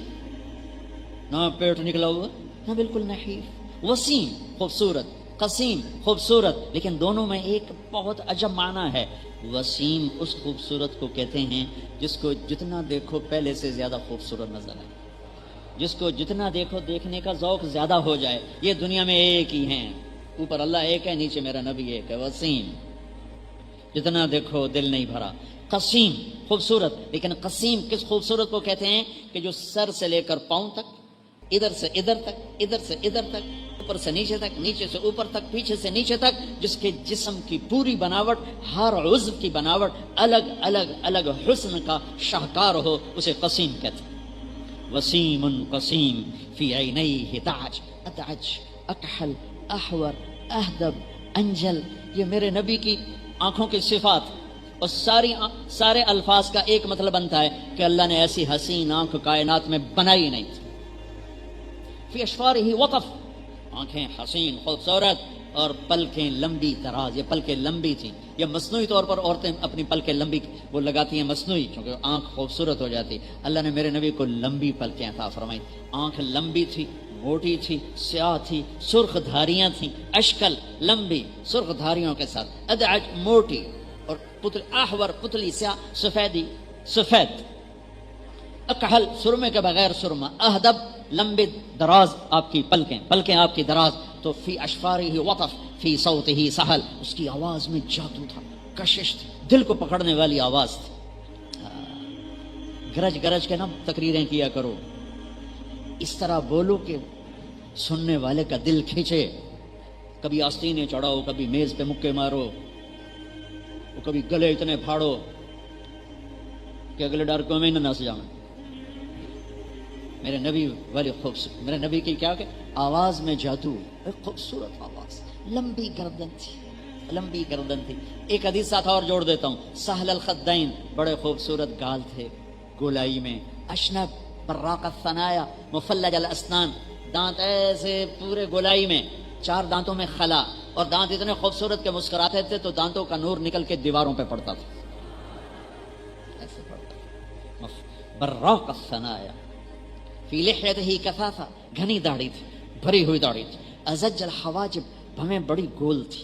نہ پیٹ نکلا ہوا نہ بالکل نحیف، وسیم خوبصورت، قسیم خوبصورت، لیکن دونوں میں ایک بہت عجب معنی ہے. وسیم اس خوبصورت کو کہتے ہیں جس کو جتنا دیکھو پہلے سے زیادہ خوبصورت نظر آئے، جس کو جتنا دیکھو دیکھنے کا ذوق زیادہ ہو جائے. یہ دنیا میں ایک ہی ہیں، اوپر اللہ ایک ہے، نیچے میرا نبی ایک ہے. وسیم جتنا دیکھو دل نہیں بھرا. قسیم خوبصورت، لیکن قسیم کس خوبصورت کو کہتے ہیں کہ جو سر سے لے کر پاؤں تک، ادھر سے ادھر تک، ادھر سے ادھر تک، اوپر سے نیچے تک، نیچے سے اوپر تک، پیچھے سے نیچے تک، جس کے جسم کی پوری بناوٹ، ہر عضو کی بناوٹ الگ الگ الگ حسن کا شاہکار ہو، اسے قسیم کہتے ہیں. وسیم قسیم فی عینیہ تاج ادعج اکحل احور اہدب انجل. یہ میرے نبی کی آنکھوں کی صفات اور سارے الفاظ کا ایک مطلب بنتا ہے کہ اللہ نے ایسی حسین آنکھ کائنات میں بنائی نہیں تھی. فی اشفارہ وقف، آنکھیں حسین خوبصورت اور پلکیں لمبی دراز. یہ پلکیں لمبی تھیں. یہ مصنوعی طور پر عورتیں اپنی پلکیں لمبی وہ لگاتی ہیں مصنوعی کیونکہ آنکھ خوبصورت ہو جاتی. اللہ نے میرے نبی کو لمبی پلکیں عطا فرمائی. آنکھ لمبی تھی، موٹی تھی، سیاہ تھی، سرخ دھاریاں تھیں، اشکل لمبی سرخ دھاریوں کے ساتھ، ادعج موٹی اور احور پتلی سیاہ سفیدی سفید، اکحل سرمے کے بغیر سرما، اہدب لمبی دراز آپ کی پلکیں آپ کی دراز. تو فی اشفارہ وطف فی صوتہ سہل، اس کی آواز میں جادو تھا، کشش تھی، دل کو پکڑنے والی آواز تھی. گرج گرج کے نا تقریریں کیا کرو، اس طرح بولو کہ سننے والے کا دل کھینچے. کبھی آستینے چڑھاؤ، کبھی میز پہ مکے مارو، کبھی گلے اتنے پھاڑو کہ اگلے ڈر کو میں نہ نس جاؤں. میرے نبی والی خوبصورت، میرے نبی کی کیا کہ آواز میں جادو، ایک خوبصورت آواز، لمبی گردن تھی، لمبی گردن تھی. ایک حدیث ساتھ اور جوڑ دیتا ہوں. سہل الخدین، بڑے خوبصورت گال تھے گولائی میں. اشنب براق الثنایا مفلج الاسنان، دانت ایسے پورے گولائی میں، 4 دانتوں میں خلا، اور دانت اتنے خوبصورت کے مسکراتے تھے تو دانتوں کا نور نکل کے دیواروں پہ پڑتا تھا، ایسے پڑتا. براق الثنایا فی لحیتہ کثافہ، گھنی داڑھی تھی، بھری ہوئی داڑھی تھی. ازج الحواجب، بھویں بڑی گول تھی.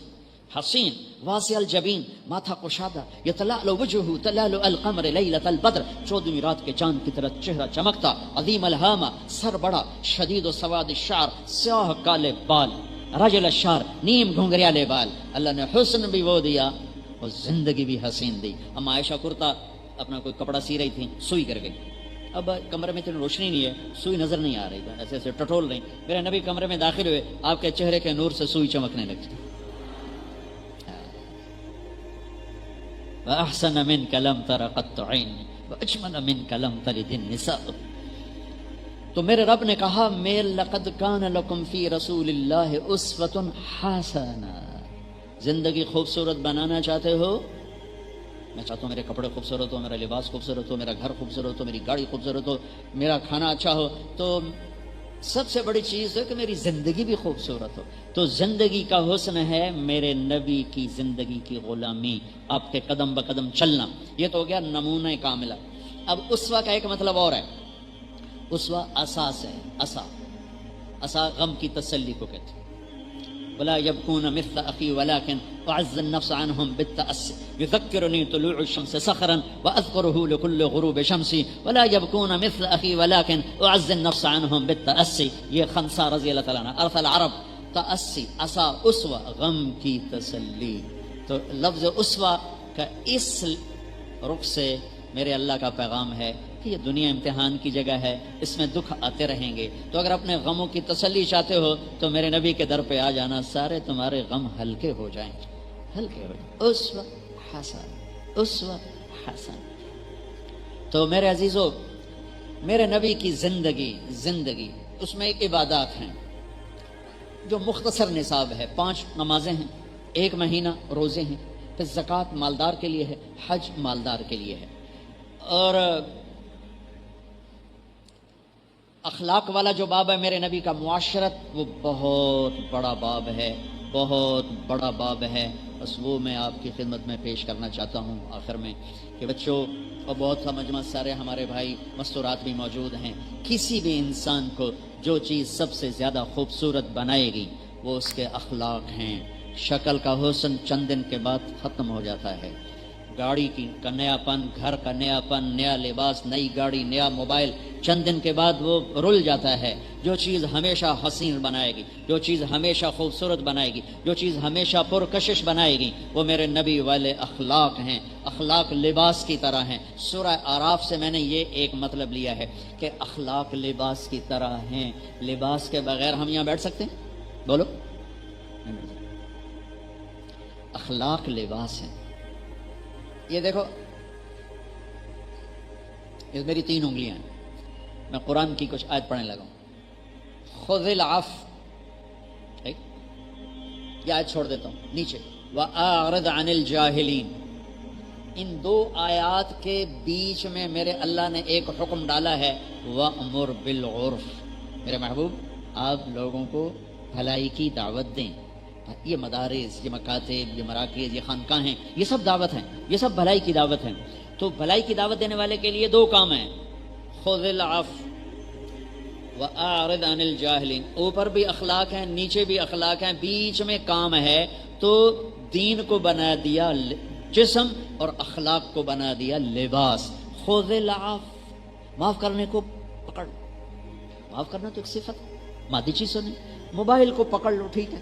حسین واسع الجبین، ماتھا کشادہ. یتلألؤ وجہہ تلألؤ القمر لیلۃ البدر، 14ویں رات کے چاند کی طرح چہرہ چمکتا. عظیم الہامہ، سر بڑا. شدید و سواد الشعر، سیاہ کالے بال. رجل الشعر، نیم گھنگریالے بال. اللہ نے حسن بھی وہ دیا اور زندگی بھی حسین دی. اما عائشہ کرتا اپنا کوئی کپڑا سی رہی تھی، سوئی کر گئی. اب کمرے میں اتنی روشنی نہیں ہے، سوئی نظر نہیں آ رہی، ایسے ایسے ٹٹول رہی. میرے نبی کمرے میں داخل ہوئے، آپ کے چہرے کے نور سے سوئی چمکنے لگی. وَأَحْسَنَ مِنْكَ لَمْ تَرَ قَطُّ عَيْنِي وَأَجْمَلَ مِنْكَ لَمْ تَلِدِ النِّسَاءُ. تو میرے رب نے کہا لَقَدْ كَانَ لَكُمْ فِي رَسُولِ اللَّهِ أُسْوَةٌ حَسَنَةٌ. زندگی خوبصورت بنانا چاہتے ہو؟ میں چاہتا ہوں میرے کپڑے خوبصورت ہو، میرا لباس خوبصورت ہو، میرا گھر خوبصورت ہو، میری گاڑی خوبصورت ہو، میرا کھانا اچھا ہو. تو سب سے بڑی چیز ہے کہ میری زندگی بھی خوبصورت ہو. تو زندگی کا حسن ہے میرے نبی کی زندگی کی غلامی، آپ کے قدم بقدم چلنا. یہ تو ہو گیا نمونہ کاملہ. اب اسوہ کا ایک مطلب اور ہے. اسوہ اساس ہے، اسا غم کی تسلی کو کہتے ہیں. ولا يبكون مثل أخي ولكن أعز النفس عنهم بالتأسي يذكرني طلوع الشمس صخرا وأذكره لكل غروب شمسي ولا يبكون مثل أخي ولكن أعز النفس عنهم بالتأسي. یہ خنسا رضی اللہ تعالیٰ عنہ ارث العرب تأسی اسا اسوہ غم کی تسلی. تو لفظ اسوہ کا اس رخ سے میرے اللہ کا پیغام ہے کہ یہ دنیا امتحان کی جگہ ہے، اس میں دکھ آتے رہیں گے. تو اگر اپنے غموں کی تسلی چاہتے ہو تو میرے نبی کے در پہ آ جانا، سارے تمہارے غم ہلکے ہو جائیں گے، ہلکے ہو جائیں. اسوہ حسن، اسوہ حسن. تو میرے عزیزو، میرے نبی کی زندگی اس میں ایک عبادات ہیں جو مختصر نصاب ہے. 5 نمازیں ہیں، 1 مہینہ روزے ہیں، پھر زکوٰۃ مالدار کے لیے ہے، حج مالدار کے لیے ہے. اور اخلاق والا جو باب ہے میرے نبی کا، معاشرت، وہ بہت بڑا باب ہے، بہت بڑا باب ہے. بس وہ میں آپ کی خدمت میں پیش کرنا چاہتا ہوں آخر میں کہ بچوں، اور بہت سا مجمع سارے ہمارے بھائی مستورات بھی موجود ہیں. کسی بھی انسان کو جو چیز سب سے زیادہ خوبصورت بنائے گی وہ اس کے اخلاق ہیں. شکل کا حسن چند دن کے بعد ختم ہو جاتا ہے. گاڑی کا نیا پن، گھر کا نیا پن، نیا لباس، نئی گاڑی، نیا موبائل، چند دن کے بعد وہ رل جاتا ہے. جو چیز ہمیشہ حسین بنائے گی، جو چیز ہمیشہ خوبصورت بنائے گی، جو چیز ہمیشہ پرکشش بنائے گی، وہ میرے نبی والے اخلاق ہیں. اخلاق لباس کی طرح ہیں. سورہ اعراف سے میں نے یہ ایک مطلب لیا ہے کہ اخلاق لباس کی طرح ہیں. لباس کے بغیر ہم یہاں بیٹھ سکتے ہیں؟ بولو. اخلاق لباس ہیں. یہ دیکھو، یہ میری 3 انگلیاں ہیں. میں قرآن کی کچھ آیت پڑھنے لگا ہوں. خذ العفو، ٹھیک، یہ آیت چھوڑ دیتا ہوں نیچے. وَأَعْرِضْ عَنِ الْجَاهِلِينَ. ان 2 آیات کے بیچ میں میرے اللہ نے ایک حکم ڈالا ہے، وَأْمُرْ بِالْعُرْفِ. میرے محبوب، آپ لوگوں کو بھلائی کی دعوت دیں. یہ مدارس، یہ مکاتب، یہ مراکز، یہ خانقاہ ہیں، یہ سب دعوت ہیں، یہ سب بھلائی کی دعوت ہیں. تو بھلائی کی دعوت دینے والے کے لیے 2 کام ہیں، خذ العفو وَأَعْرِضْ عَنِ الْجَاهِلِينَ. اوپر بھی اخلاق ہیں، نیچے بھی اخلاق ہیں، بیچ میں کام ہے. تو دین کو بنا دیا جسم اور اخلاق کو بنا دیا لباس. خذ العفو، معاف کرنے کو پکڑ. معاف کرنا تو ایک صفت، مادی چیز تو نہیں. موبائل کو پکڑ لو، ٹھیک ہے،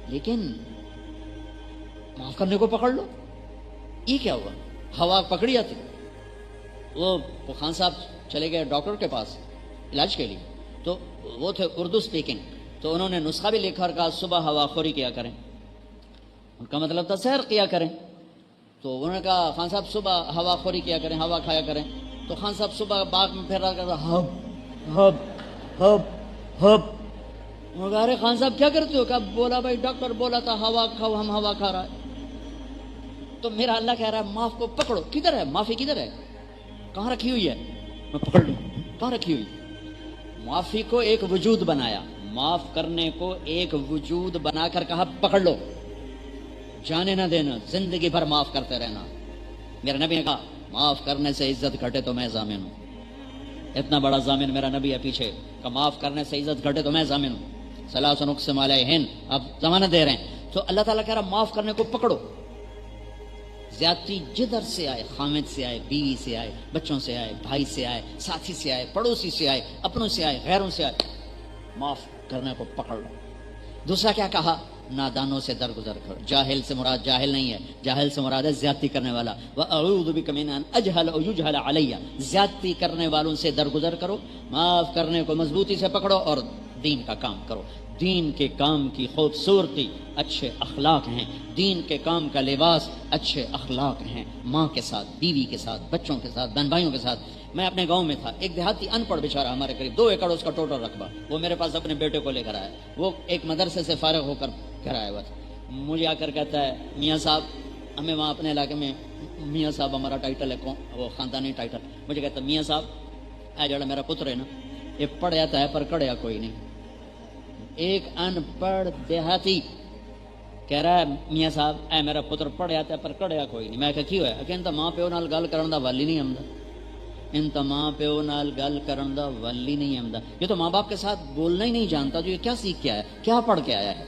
لیکن معاف کرنے کو پکڑ لو. یہ کیا ہوا؟ ہوا پکڑی جاتی. وہ خان صاحب چلے گئے ڈاکٹر کے پاس علاج کے لیے، تو وہ تھے اردو سپیکنگ، تو انہوں نے نسخہ بھی لکھا اور کہا صبح ہوا خوری کیا کریں. ان کا مطلب تھا سیر کیا کریں. تو انہوں نے کہا خان صاحب صبح ہوا خوری کیا کریں، ہوا کھایا کریں. تو خان صاحب صبح باغ میں پھر رہا کرتا، ہب ہب ہب ہب. انہوں نے کہا ارے خان صاحب کیا کرتے ہو؟ کہا بولا بھائی ڈاکٹر بولا تھا ہوا کھاؤ، ہم ہوا کھا رہا ہے. تو میرا اللہ کہہ رہا ہے معاف کو پکڑو. کدھر ہے معافی؟ کدھر ہے؟ کہاں رکھی ہوئی ہے؟ میں پکڑ لوں. کہاں رکھی ہوئی؟ معافی کو ایک وجود بنایا، معاف کرنے کو ایک وجود بنا کر کہا پکڑ لو، جانے نہ دینا، زندگی بھر معاف کرتے رہنا. میرے نبی نے کہا معاف کرنے سے عزت گھٹے تو میں ضامن ہوں. اتنا بڑا ضامن میرا نبی ہے پیچھے کہ معاف کرنے سے عزت گھٹے تو میں ضامن ہوں. ثلاث اقسم علیہن، اب ضمانت دے رہے ہیں. تو اللہ تعالیٰ کہہ رہا معاف کرنے کو پکڑو. زیادتی جدھر سے آئے، خامد سے آئے، بیوی سے آئے، بچوں سے آئے، بھائی سے آئے، ساتھی سے آئے، پڑوسی سے آئے، اپنوں سے آئے، غیروں سے آئے، معاف کرنے کو پکڑ لو. دوسرا کیا کہا؟ نادانوں سے درگزر کرو. جاہل سے مراد جاہل نہیں ہے، جاہل سے مراد ہے زیادتی کرنے والا. وَأَعُوذُ بِكَ مِنْ أَنْ أَجْهَلَ أَوْ يُجْهَلَ عَلَيَّ. زیادتی کرنے والوں سے درگزر کرو، معاف کرنے کو مضبوطی سے پکڑو اور دین کا کام کرو. دین کے کام کی خوبصورتی اچھے اخلاق ہیں. دین کے کام کا لباس اچھے اخلاق ہیں. ماں کے ساتھ، بیوی کے ساتھ، بچوں کے ساتھ، بہن بھائیوں کے ساتھ. میں اپنے گاؤں میں تھا، ایک دیہاتی ان پڑھ بیچارہ ہمارے قریب 2 ایکڑ اس کا ٹوٹل رقبہ. وہ میرے پاس اپنے بیٹے کو لے کر آیا. وہ ایک مدرسے سے فارغ ہو کر گھر آیا ہوا تھا. مجھے آ کر کہتا ہے میاں صاحب، ہمیں وہاں اپنے علاقے میں میاں صاحب ہمارا ٹائٹل ہے، وہ خاندانی ٹائٹل. مجھے کہتا ہے میاں صاحب اے جڑا میرا پتر ہے نا، یہ پڑھ جاتا ہے پر کڑیا کوئی نہیں. ایک ان پڑھ دیہاتی کہہ رہا ہے میاں صاحب اے میرا پتر پڑھ جاتا ہے پر کڑیا کوئی نہیں. میں کہا کی ہویا؟ کہ انتا ماں پیو نال گل کرن دا والی نہیں آمدا. انتا ماں پیو نال گل کرن دا والی نہیں آمدا. یہ تو ماں باپ کے ساتھ بولنا ہی نہیں جانتا. جو یہ کیا سیکھ کے آیا، کیا پڑھ کے آیا ہے؟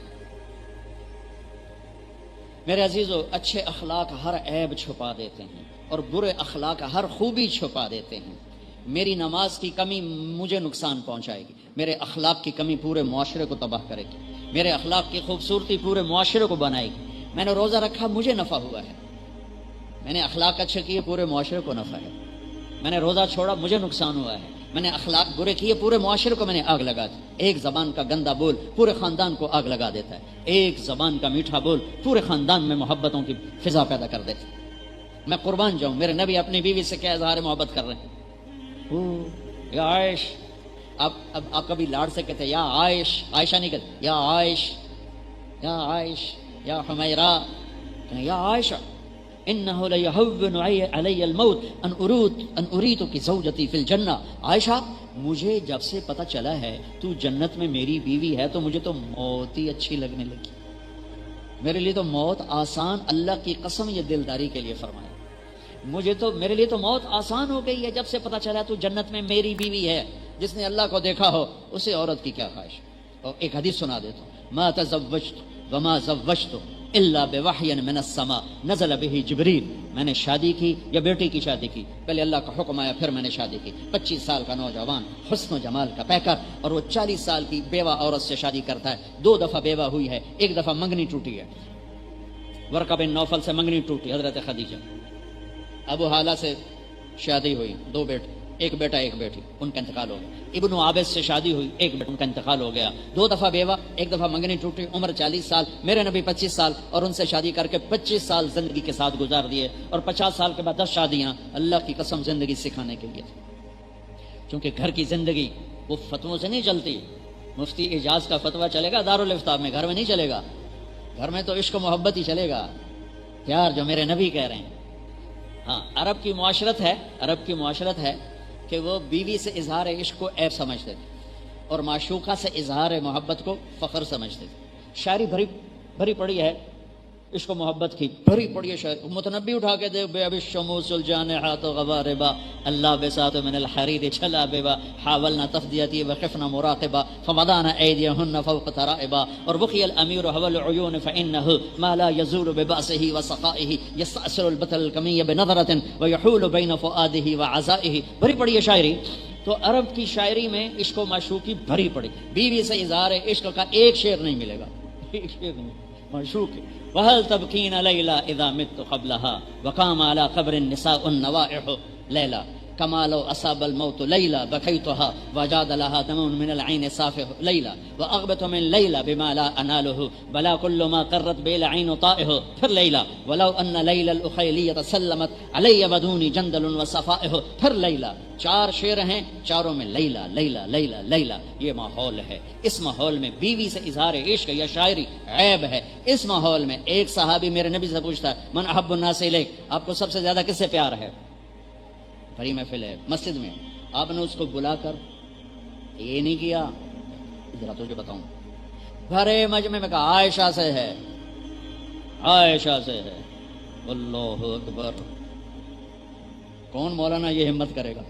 میرے عزیزو، اچھے اخلاق ہر عیب چھپا دیتے ہیں اور برے اخلاق ہر خوبی چھپا دیتے ہیں۔ میری نماز کی کمی مجھے نقصان پہنچائے گی، میرے اخلاق کی کمی پورے معاشرے کو تباہ کرے گی، میرے اخلاق کی خوبصورتی پورے معاشرے کو بنائے گی۔ میں نے روزہ رکھا، مجھے نفع ہوا ہے، میں نے اخلاق اچھے کیے، پورے معاشرے کو نفع ہے۔ میں نے روزہ چھوڑا، مجھے نقصان ہوا ہے، میں نے اخلاق برے کیے، پورے معاشرے کو میں نے آگ لگا دی۔ ایک زبان کا گندا بول پورے خاندان کو آگ لگا دیتا ہے، ایک زبان کا میٹھا بول پورے خاندان میں محبتوں کی فضا پیدا کر دیتا ہے۔ میں قربان جاؤں، میرے نبی اپنی بیوی سے کیا اظہار محبت کر رہے ہیں۔ یا عائش، آپ کبھی لاڑ سے کہتے یا عائش، عائشہ نہیں کہتے، یا عائش، یا عائش، یا حمیرہ، یا عائشہ، انہ لیہون علی الموت ان اریتک زوجتی فی الجنہ۔ عائشہ، مجھے جب سے پتہ چلا ہے تو جنت میں میری بیوی ہے تو مجھے تو موت ہی اچھی لگنے لگی، میرے لیے تو موت آسان، اللہ کی قسم یہ دلداری کے لیے فرمایا، میرے لیے تو موت آسان ہو گئی ہے جب سے پتہ چلا تو جنت میں میری بیوی ہے۔ جس نے اللہ کو دیکھا ہو اسے عورت کی کیا خواہش۔ اور ایک حدیث سنا دیتا ہوں، ما تزوجت وما زوجت الا بوحی من السماء نزل به جبریل۔ میں نے شادی کی یا بیٹی کی شادی کی، پہلے اللہ کا حکم آیا، پھر میں نے شادی کی۔ 25 سال کا نوجوان، حسن و جمال کا پیکر، اور وہ 40 سال کی بیوہ عورت سے شادی کرتا ہے۔ 2 دفعہ بیوہ ہوئی ہے، ایک دفعہ منگنی ٹوٹی ہے، ورقہ بن نوفل سے منگنی ٹوٹی، حضرت خدیجہ۔ ابو حالہ سے شادی ہوئی، 2 بیٹے، ایک بیٹا ایک بیٹی، ان کا انتقال ہو گیا۔ ابن عابس سے شادی ہوئی، ایک بیٹا، ان کا انتقال ہو گیا۔ 2 دفعہ بیوہ، ایک دفعہ منگنی ٹوٹی، عمر 40 سال، میرے نبی 25 سال، اور ان سے شادی کر کے 25 سال زندگی کے ساتھ گزار دیے، اور 50 سال کے بعد 10 شادیاں، اللہ کی قسم زندگی سکھانے کے لیے۔ چونکہ گھر کی زندگی وہ فتووں سے نہیں چلتی، مفتی اعجاز کا فتویٰ چلے گا دارالافتاء میں، گھر میں نہیں چلے گا، گھر میں تو عشق و محبت ہی چلے گا، پیار جو میرے نبی کہہ رہے ہیں۔ ہاں، عرب کی معاشرت ہے کہ وہ بیوی سے اظہار عشق کو عیب سمجھتے تھے اور معشوقہ سے اظہار محبت کو فخر سمجھتے تھے۔ شاعری بھری پڑی ہے عشق و محبت کی، بھری پڑی ہے شاعری۔ متنبی اٹھا کے دے بے اب الشموس الجانحات غواربا اللہ بساط من الحریر چلا ببا حاولنا تفدیتی وخفنا مراقبا فوضعنا ایدیہن فوق ترائبا اور بقی الامیر هو العیون فانه ما لا يزول ببأسه وسقائه يستأثر البطل الکمی بنظرة ويحول بین فؤاده وعزائه۔ بھری پڑی ہے شاعری۔ تو عرب کی شاعری میں عشق و معشوقی بھری پڑی، بیوی سے اظہار عشق کا ایک شعر نہیں ملے گا، ایک شعر نہیں، معشوق ہے۔ وَهَلْ تَبْكِينَ لَيْلَا إِذَا مِتُّ قَبْلَهَا وَقَامَ عَلَى قَبْرِ النِّسَاءُ النَّوَائِحُ لَيْلَا كما لو أصاب الموت ليلى بكيتها وجاد لها دم من العين صافح ليلى وأغبت من ليلى بما لا أناله بلا كل ما قرت به العين طائه پھر ليلى ولو أن ليلى الأخيلية سلمت علي بدوني جندل وصفائه پھر ليلى۔ 4 شعر ہیں، چاروں میں لیلا لیلا لیلا لیلا۔ یہ ماحول ہے، اس ماحول میں بیوی سے اظہار عشق یا شاعری عیب ہے۔ اس ماحول میں ایک صحابی میرے نبی سے پوچھتا ہے، من احب الناس الیک، آپ کو سب سے زیادہ کس سے پیار ہے؟ بھری محفل ہے مسجد میں، آپ نے اس کو بلا کر یہ نہیں کیا، ذرا تجھے بتاؤں، بھرے مجمع میں کہا عائشہ سے ہے، عائشہ سے ہے۔ اللہ اکبر، کون مولانا یہ ہمت کرے گا؟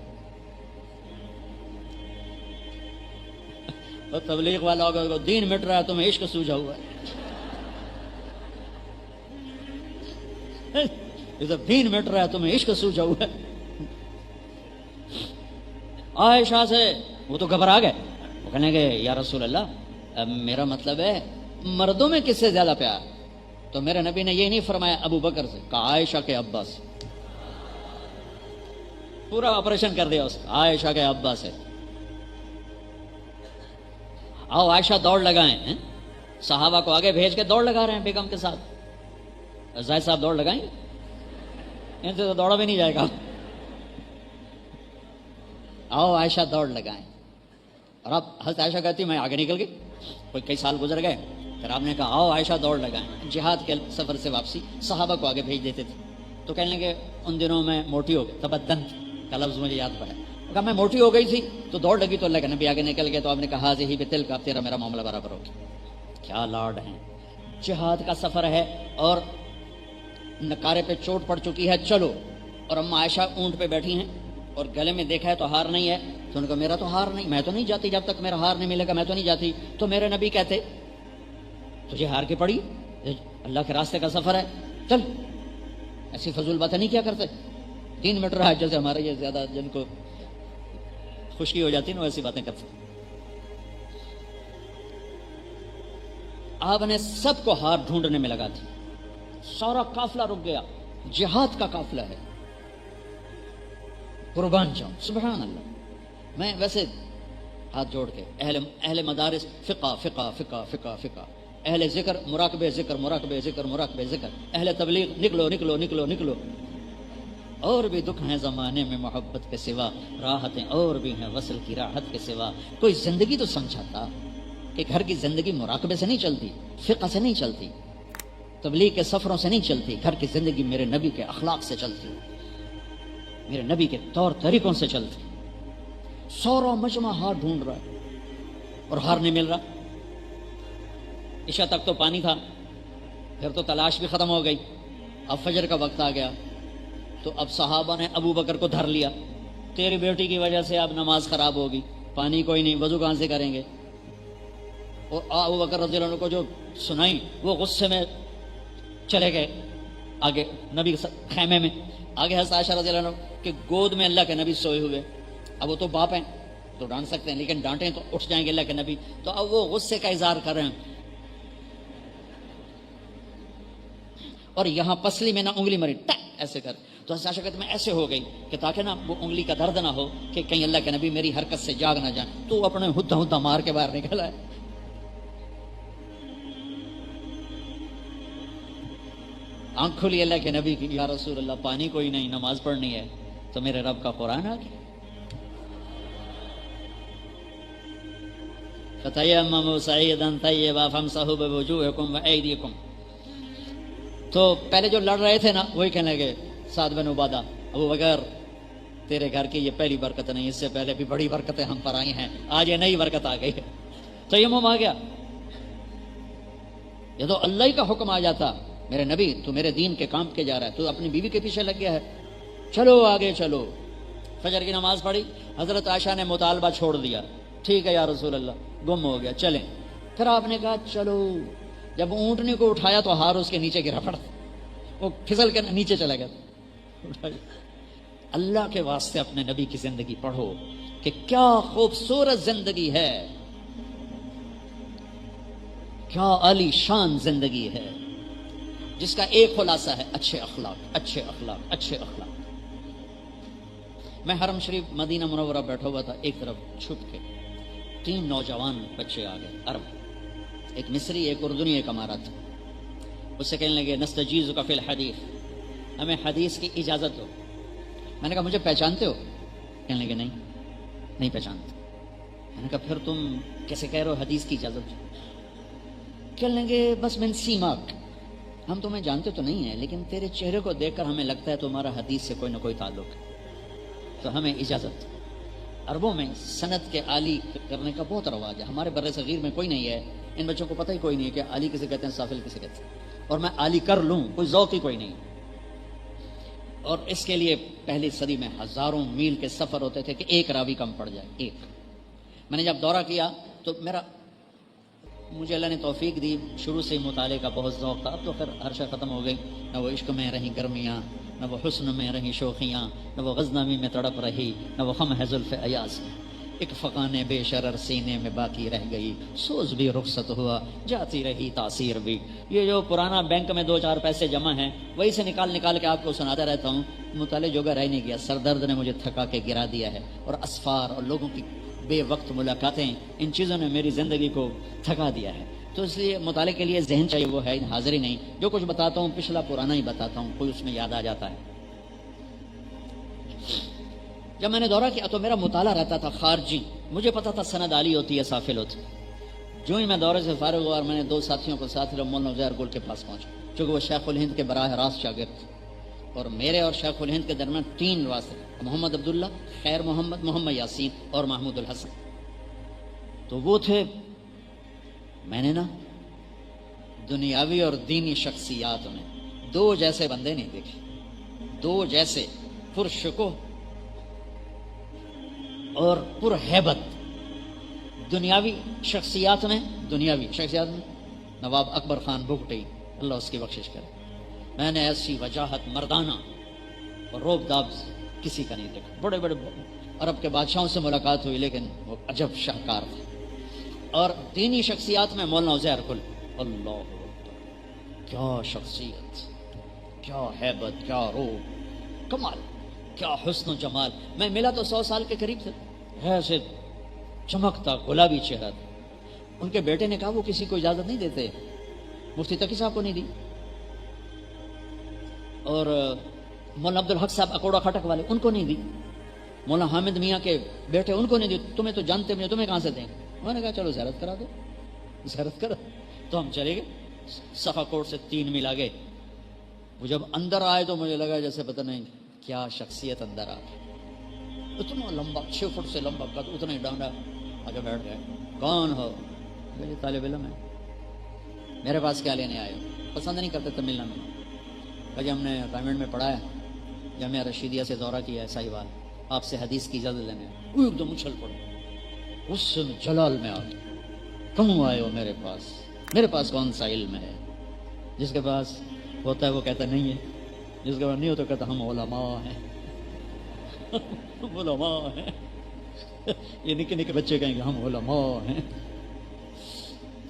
اور تبلیغ والا ہوگا، دین مٹ رہا ہے، تمہیں عشق سوجھا ہوا ہے، دین مٹ رہا ہے، تمہیں عشق سوجھا ہوا ہے۔ عائشہ سے وہ تو گھبرا گئے، وہ کہنے گے یا رسول اللہ، میرا مطلب ہے مردوں میں کس سے زیادہ پیار؟ تو میرے نبی نے یہ نہیں فرمایا ابو بکر سے، کہا عائشہ کے ابا سے، پورا آپریشن کر دیا اس کا، عائشہ کے ابا سے۔ آؤ عائشہ دوڑ لگائیں، صحابہ کو آگے بھیج کے دوڑ لگا رہے ہیں بیگم کے ساتھ۔ زاہد صاحب دوڑ لگائیں، ان سے تو دوڑا بھی نہیں جائے گا۔ آؤ عائشہ دوڑ لگائیں، اور اب حضرت عائشہ کہتی میں آگے نکل گئی، کوئی کئی سال گزر گئے، پھر آپ نے کہا آؤ عائشہ دوڑ لگائیں۔ جہاد کے سفر سے واپسی صحابہ کو آگے بھیج دیتے تھے، تو کہنے لگے ان دنوں میں موٹی ہو گئی، تبدن کا لفظ مجھے یاد پڑا، کہا میں موٹی ہو گئی تھی تو دوڑ لگی تو اللہ کے نبی آگے نکل گئے، تو آپ نے کہا حاضی بتل کا تیرا میرا معاملہ برابر ہو گیا۔ کیا لاڈ ہیں، جہاد کا سفر ہے اور نکارے پہ چوٹ پڑ چکی ہے، چلو، اور اما عائشہ اونٹ پہ بیٹھی ہیں اور گلے میں دیکھا ہے تو ہار نہیں ہے، تو ان کو میرا تو ہار نہیں، میں تو نہیں جاتی جب تک میرا ہار نہیں ملے گا، میں تو نہیں جاتی۔ تو میرے نبی کہتے تجھے ہار کے پڑی، اللہ کے راستے کا سفر ہے، چل، ایسی فضول باتیں نہیں کیا کرتے. 3 میٹر ہے جیسے ہمارے یہ زیادہ جن کو خشکی ہو جاتی نا ایسی باتیں کرتے. آپ نے سب کو ہار ڈھونڈنے میں لگا دی، سارا قافلہ رک گیا، جہاد کا قافلہ ہے. قربان جاؤں، سبحان اللہ. میں ویسے ہاتھ جوڑ کے اہل مدارس فقہ فقہ فقہ فقہ فقہ، اہل ذکر مراقبے ذکر مراقبے ذکر مراقبے ذکر، اہل تبلیغ نکلو نکلو نکلو نکلو. اور بھی دکھ ہیں زمانے میں محبت کے سوا، راحتیں اور بھی ہیں وصل کی راحت کے سوا. کوئی زندگی تو سمجھاتا کہ گھر کی زندگی مراقبے سے نہیں چلتی، فقہ سے نہیں چلتی، تبلیغ کے سفروں سے نہیں چلتی. گھر کی زندگی میرے نبی کے اخلاق سے چلتی، میرے نبی کے طور طریقوں سے چلتی. سورا مجمع ہار ڈھونڈ رہا ہے اور ہار نہیں مل رہا. عشاء تک تو پانی تھا، پھر تو تلاش بھی ختم ہو گئی. اب فجر کا وقت آ گیا تو اب صحابہ نے ابو بکر کو دھر لیا، تیری بیٹی کی وجہ سے اب نماز خراب ہوگی، پانی کوئی نہیں، وضو کہاں سے کریں گے. اور ابو بکر رضی اللہ عنہ کو جو سنائی وہ غصے میں چلے گئے آگے نبی خیمے میں. آگے حضرت عائشہ رضی اللہ عنہ کہ گود میں اللہ کے نبی سوئے ہوئے. اب وہ تو باپ ہیں تو ڈانٹ سکتے ہیں، لیکن ڈانٹیں تو اٹھ جائیں گے اللہ کے نبی. تو اب وہ غصے کا اظہار کر رہے ہیں اور یہاں پسلی میں نہ انگلی مری ٹک ایسے کر. تو حضرت عائشہ کہتے میں ایسے ہو گئی کہ تاکہ نا وہ انگلی کا درد نہ ہو کہ کہیں اللہ کے نبی میری حرکت سے جاگ نہ جائیں. تو اپنے ہدہ ہدہ مار کے باہر نکلا ہے. آنکھ کھلی اللہ کے نبی کی، یا رسول اللہ پانی کوئی نہیں، نماز پڑھنی ہے. تو میرے رب کا قرآن آ گیا، فَتَيَمَّمُوا صَعِيدًا طَيِّبًا فَامْسَحُوا بِوُجُوهِكُمْ وَأَيْدِيكُمْ. تو پہلے جو لڑ رہے تھے نا وہی کہنے لگے سعد بن عبادہ، ابو بکر تیرے گھر کی یہ پہلی برکت نہیں، اس سے پہلے بھی بڑی برکتیں ہم پر آئی ہیں، آج یہ نئی برکت آ گئی ہے. تیمم آ گیا. یہ تو اللہ ہی کا حکم آ جاتا، میرے نبی تو میرے دین کے کام کے جا رہا ہے، تو اپنی بیوی کے پیچھے لگ گیا ہے، چلو آگے چلو. فجر کی نماز پڑھی، حضرت عائشہ نے مطالبہ چھوڑ دیا، ٹھیک ہے یا رسول اللہ گم ہو گیا چلیں. پھر آپ نے کہا چلو. جب اونٹنی کو اٹھایا تو ہار اس کے نیچے گرا پڑا، وہ پھسل کے نیچے چلا گیا. اللہ کے واسطے اپنے نبی کی زندگی پڑھو کہ کیا خوبصورت زندگی ہے، کیا عالی شان زندگی ہے، جس کا ایک خلاصہ ہے اچھے اخلاق اچھے اخلاق اچھے اخلاق. میں حرم شریف مدینہ منورہ بیٹھا ہوا تھا، ایک طرف چھپ کے 3 نوجوان بچے آ گئے عرب، ایک مصری ایک اردنی ایک اماراتی. اس سے کہنے لگے نستجیزک فی الحدیث، ہمیں حدیث کی اجازت دو. میں نے کہا مجھے پہچانتے ہو؟ کہنے لگے نہیں پہچانتے. میں نے کہا پھر تم کیسے کہہ رہے ہو حدیث کی اجازت دو؟ کہنے لگے بس من سیماک، ہم تمہیں جانتے تو نہیں ہیں لیکن تیرے چہرے کو دیکھ کر ہمیں لگتا ہے تمہارا حدیث سے کوئی نہ کوئی تعلق ہے، تو ہمیں اجازت. عربوں میں سند کے عالی کرنے کا بہت رواج ہے، ہمارے بر صغیر میں کوئی نہیں ہے. ان بچوں کو پتہ ہی کوئی نہیں ہے کہ عالی کسے کہتے ہیں سافل کسے کہتے ہیں، اور میں عالی کر لوں کوئی ذوق ہی کوئی نہیں. اور اس کے لیے پہلی صدی میں ہزاروں میل کے سفر ہوتے تھے کہ ایک راوی کم پڑ جائے. ایک میں نے جب دورہ کیا تو مجھے اللہ نے توفیق دی، شروع سے ہی مطالعے کا بہت ذوق تھا. اب تو پھر ہر شے ختم ہو گئی، نہ وہ عشق میں رہیں گرمیاں، نہ وہ حسن میں رہیں شوخیاں، نہ وہ غزنوی میں تڑپ رہی، نہ وہ خم ہے زلف ایاز. ایک فقان بے شرر سینے میں باقی رہ گئی، سوز بھی رخصت ہوا جاتی رہی تاثیر بھی. یہ جو پرانا بینک میں 2-4 پیسے جمع ہیں وہی سے نکال کے آپ کو سناتا رہتا ہوں. مطالعے جوگا رہ نہیں گیا، سر درد نے مجھے تھکا کے گرا دیا ہے، اور اسفار اور لوگوں کی بے وقت ملاقاتیں ان چیزوں نے میری زندگی کو تھکا دیا ہے. تو اس لیے مطالعے کے لیے ذہن چاہیے، وہ ہے حاضر ہی نہیں. جو کچھ بتاتا ہوں پچھلا پرانا ہی بتاتا ہوں، کوئی اس میں یاد آ جاتا ہے. جب میں نے دورہ کیا تو میرا مطالعہ رہتا تھا خارجی، مجھے پتا تھا سند عالی ہوتی ہے سافل ہوتی. جو ہی میں دورے سے فارغ ہوا اور میں نے 2 ساتھیوں کو ساتھ لیا، مولانا عزیر گل کے پاس پہنچا، چونکہ وہ شیخ الہند کے براہ راست شاگرد تھے، اور میرے اور شیخ الہند کے درمیان 3 واسطے، محمد عبداللہ، خیر محمد، محمد یاسین اور محمود الحسن. تو وہ تھے. میں نے نا دنیاوی اور دینی شخصیات میں 2 جیسے بندے نہیں دیکھے، 2 جیسے پرشکوہ اور پر ہیبت. دنیاوی شخصیات میں نواب اکبر خان بگٹی اللہ اس کی بخشش کرے. میں نے ایسی وجاہت مردانہ اور روب داب کسی کا نہیں دیکھا. بڑے بڑے عرب کے بادشاہوں سے ملاقات ہوئی لیکن وہ عجب شاہکار تھے. اور دینی شخصیات میں مولانا عزیر گل، اللہ اکبر، کیا شخصیت، کیا ہیبت، کیا روب، کمال، کیا حسن و جمال. میں ملا تو 100 سال کے قریب تھے، ایسے چمکتا گلابی چہرہ تھا. ان کے بیٹے نے کہا وہ کسی کو اجازت نہیں دیتے، مفتی تقی صاحب کو نہیں دی، اور مولانا عبدالحق صاحب اکوڑا کھٹک والے ان کو نہیں دی، مولانا حامد میاں کے بیٹے ان کو نہیں دی. تمہیں تو جانتے بھی نہیں، تمہیں کہاں سے دیں. میں نے کہا چلو زیارت کرا دو، زیارت کرو. تو ہم چلے گئے، صفا کوٹ سے 3 میل آگے. وہ جب اندر آئے تو مجھے لگا جیسے پتہ نہیں کیا شخصیت اندر آ گئی. اتنا لمبا، 6 فٹ سے لمبا قد، اتنا ہی ڈانڈا. آگے بیٹھ گئے. کون ہو؟ یہ طالب علم ہے. میرے پاس کیا لینے آئے ہو؟ پسند نہیں کرتے تب ملنا میں. کہ ہم نے کانوینٹ میں پڑھا ہے، جامعہ رشیدیہ سے دورہ کیا ہے ساہیوال، آپ سے حدیث کی اجازت لینے آئے. وہ ایک دم اچھل پڑے، اس جلال میں آ گئے. کیوں آئے ہو میرے پاس؟ میرے پاس کون سا علم ہے؟ جس کے پاس ہوتا ہے وہ کہتا نہیں ہے، جس کے پاس نہیں ہوتا کہتا ہم علماء ہیں. ہم علماء ہیں. یہ نکے نکے بچے کہیں گے ہم علماء ہیں.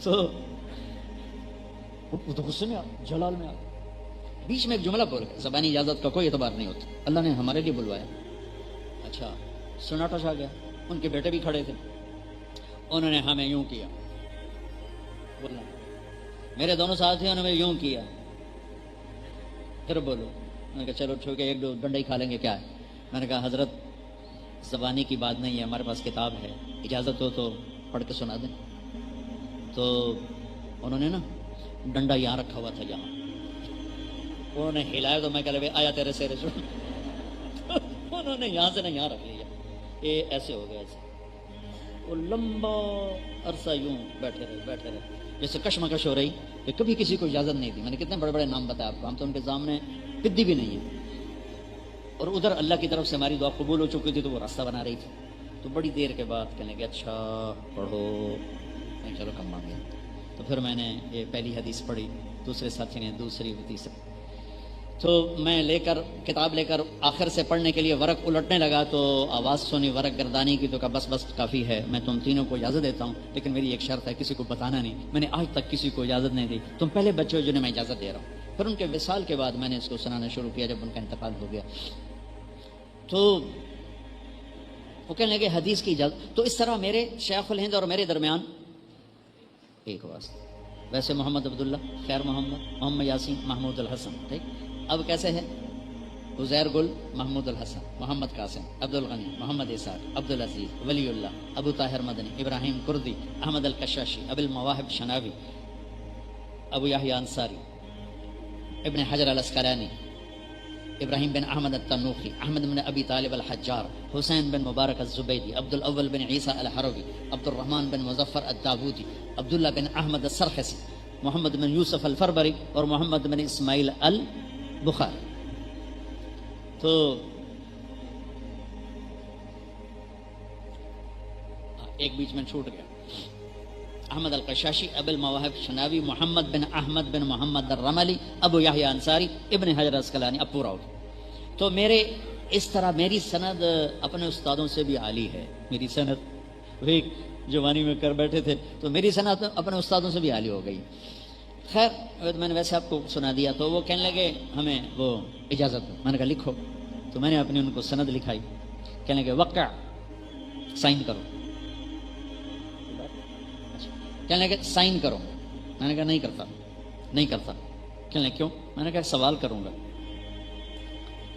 تو وہ تو غصے میں آ، جلال میں آ. بیچ میں ایک جملہ بول گئے، زبانی اجازت کا کوئی اعتبار نہیں ہوتا، اللہ نے ہمارے لیے بلوایا. اچھا، سناٹا چھا گیا. ان کے بیٹے بھی کھڑے تھے. انہوں نے ہمیں یوں کیا، بولنا میرے دونوں ساتھیوں نے ہمیں یوں کیا. پھر بولو. میں نے کہا چلو ٹھیک ہے، 1-2 ڈنڈا ہی کھا لیں گے کیا ہے. میں نے کہا حضرت زبانی کی بات نہیں ہے، ہمارے پاس کتاب ہے، اجازت ہو تو پڑھ کے سنا دیں. تو انہوں نے نا ڈنڈا یہاں رکھا ہوا تھا، یہاں انہوں نے ہلایا تو میں کہہ رہا آیا تیرے سیرے سے. انہوں نے یہاں سے نہ یہاں رکھ لیا. یہ ایسے ہو گیا، ایسے. وہ لمبا عرصہ یوں بیٹھے رہے جیسے کشمکش ہو رہی کہ کبھی کسی کو اجازت نہیں دی. میں نے کتنے بڑے بڑے نام بتایا آپ کو، ہم تو ان کے سامنے پدی بھی نہیں ہے. اور ادھر اللہ کی طرف سے ہماری دعا قبول ہو چکی تھی تو وہ راستہ بنا رہی تھی. تو بڑی دیر کے بعد کہنے لگے اچھا پڑھو. نہیں چلو کم مان گیا. تو پھر میں نے یہ پہلی حدیث پڑھی، دوسرے ساتھی نے دوسری، تیسری. تو میں کتاب لے کر آخر سے پڑھنے کے لیے ورق الٹنے لگا تو آواز سنی ورق گردانی کی. تو کہا بس کافی ہے، میں تم تینوں کو اجازت دیتا ہوں، لیکن میری ایک شرط ہے، کسی کو بتانا نہیں. میں نے آج تک کسی کو اجازت نہیں دی، تم پہلے بچے ہو جنہیں میں اجازت دے رہا ہوں. پھر ان کے وصال کے بعد میں نے اس کو سنانا شروع کیا جب ان کا انتقال ہو گیا. تو وہ کہنے لگے حدیث کی اجازت. تو اس طرح میرے شیخ الہند اور میرے درمیان ایک واسطہ. ویسے محمد عبداللہ، خیر محمد یاسین، محمود الحسن. ٹھیک. اب کیسے ہے؟ عزیر گل، محمود الحسن، محمد قاسم، عبد الغنی، محمد اسحاق، عبد العزیز، ولی اللہ، ابو طاہر مدنی، ابراہیم کردی، احمد الکشاشی، ابو المواہب شناوی، ابو یحییٰ انصاری، ابن حجر الاسقلانی، ابراہیم بن احمد التنوخی، احمد بن ابی طالب الحجار، حسین بن مبارک الزبیدی، عبد الاول بن عیسیٰ الحروی، عبد الرحمن بن مظفر الداودی، عبداللہ بن احمد السرخسی، محمد بن یوسف الفربری اور محمد بن اسماعیل البخاری. تو ایک بیچ میں چھوٹ گیا. احمد القشاشی، ابو المواہب شناوی، محمد بن احمد بن محمد الرملی، ابو یحییٰ انصاری، ابن حجر الاسقلانی. اب پورا ہو گیا. تو میرے اس طرح میری سند اپنے استادوں سے بھی عالی ہے. میری سند وہی جوانی میں کر بیٹھے تھے تو میری سند اپنے استادوں سے بھی عالی ہو گئی. خیر میں نے ویسے آپ کو سنا دیا. تو وہ کہنے لگے ہمیں وہ اجازت دو. میں نے کہا لکھو. تو میں نے اپنی ان کو سند لکھائی. کہنے لگے وقع، سائن کرو. کہنے لگے سائن کرو. میں نے کہا نہیں کرتا. کہنے لگے کیوں؟ میں نے کہا سوال کروں گا،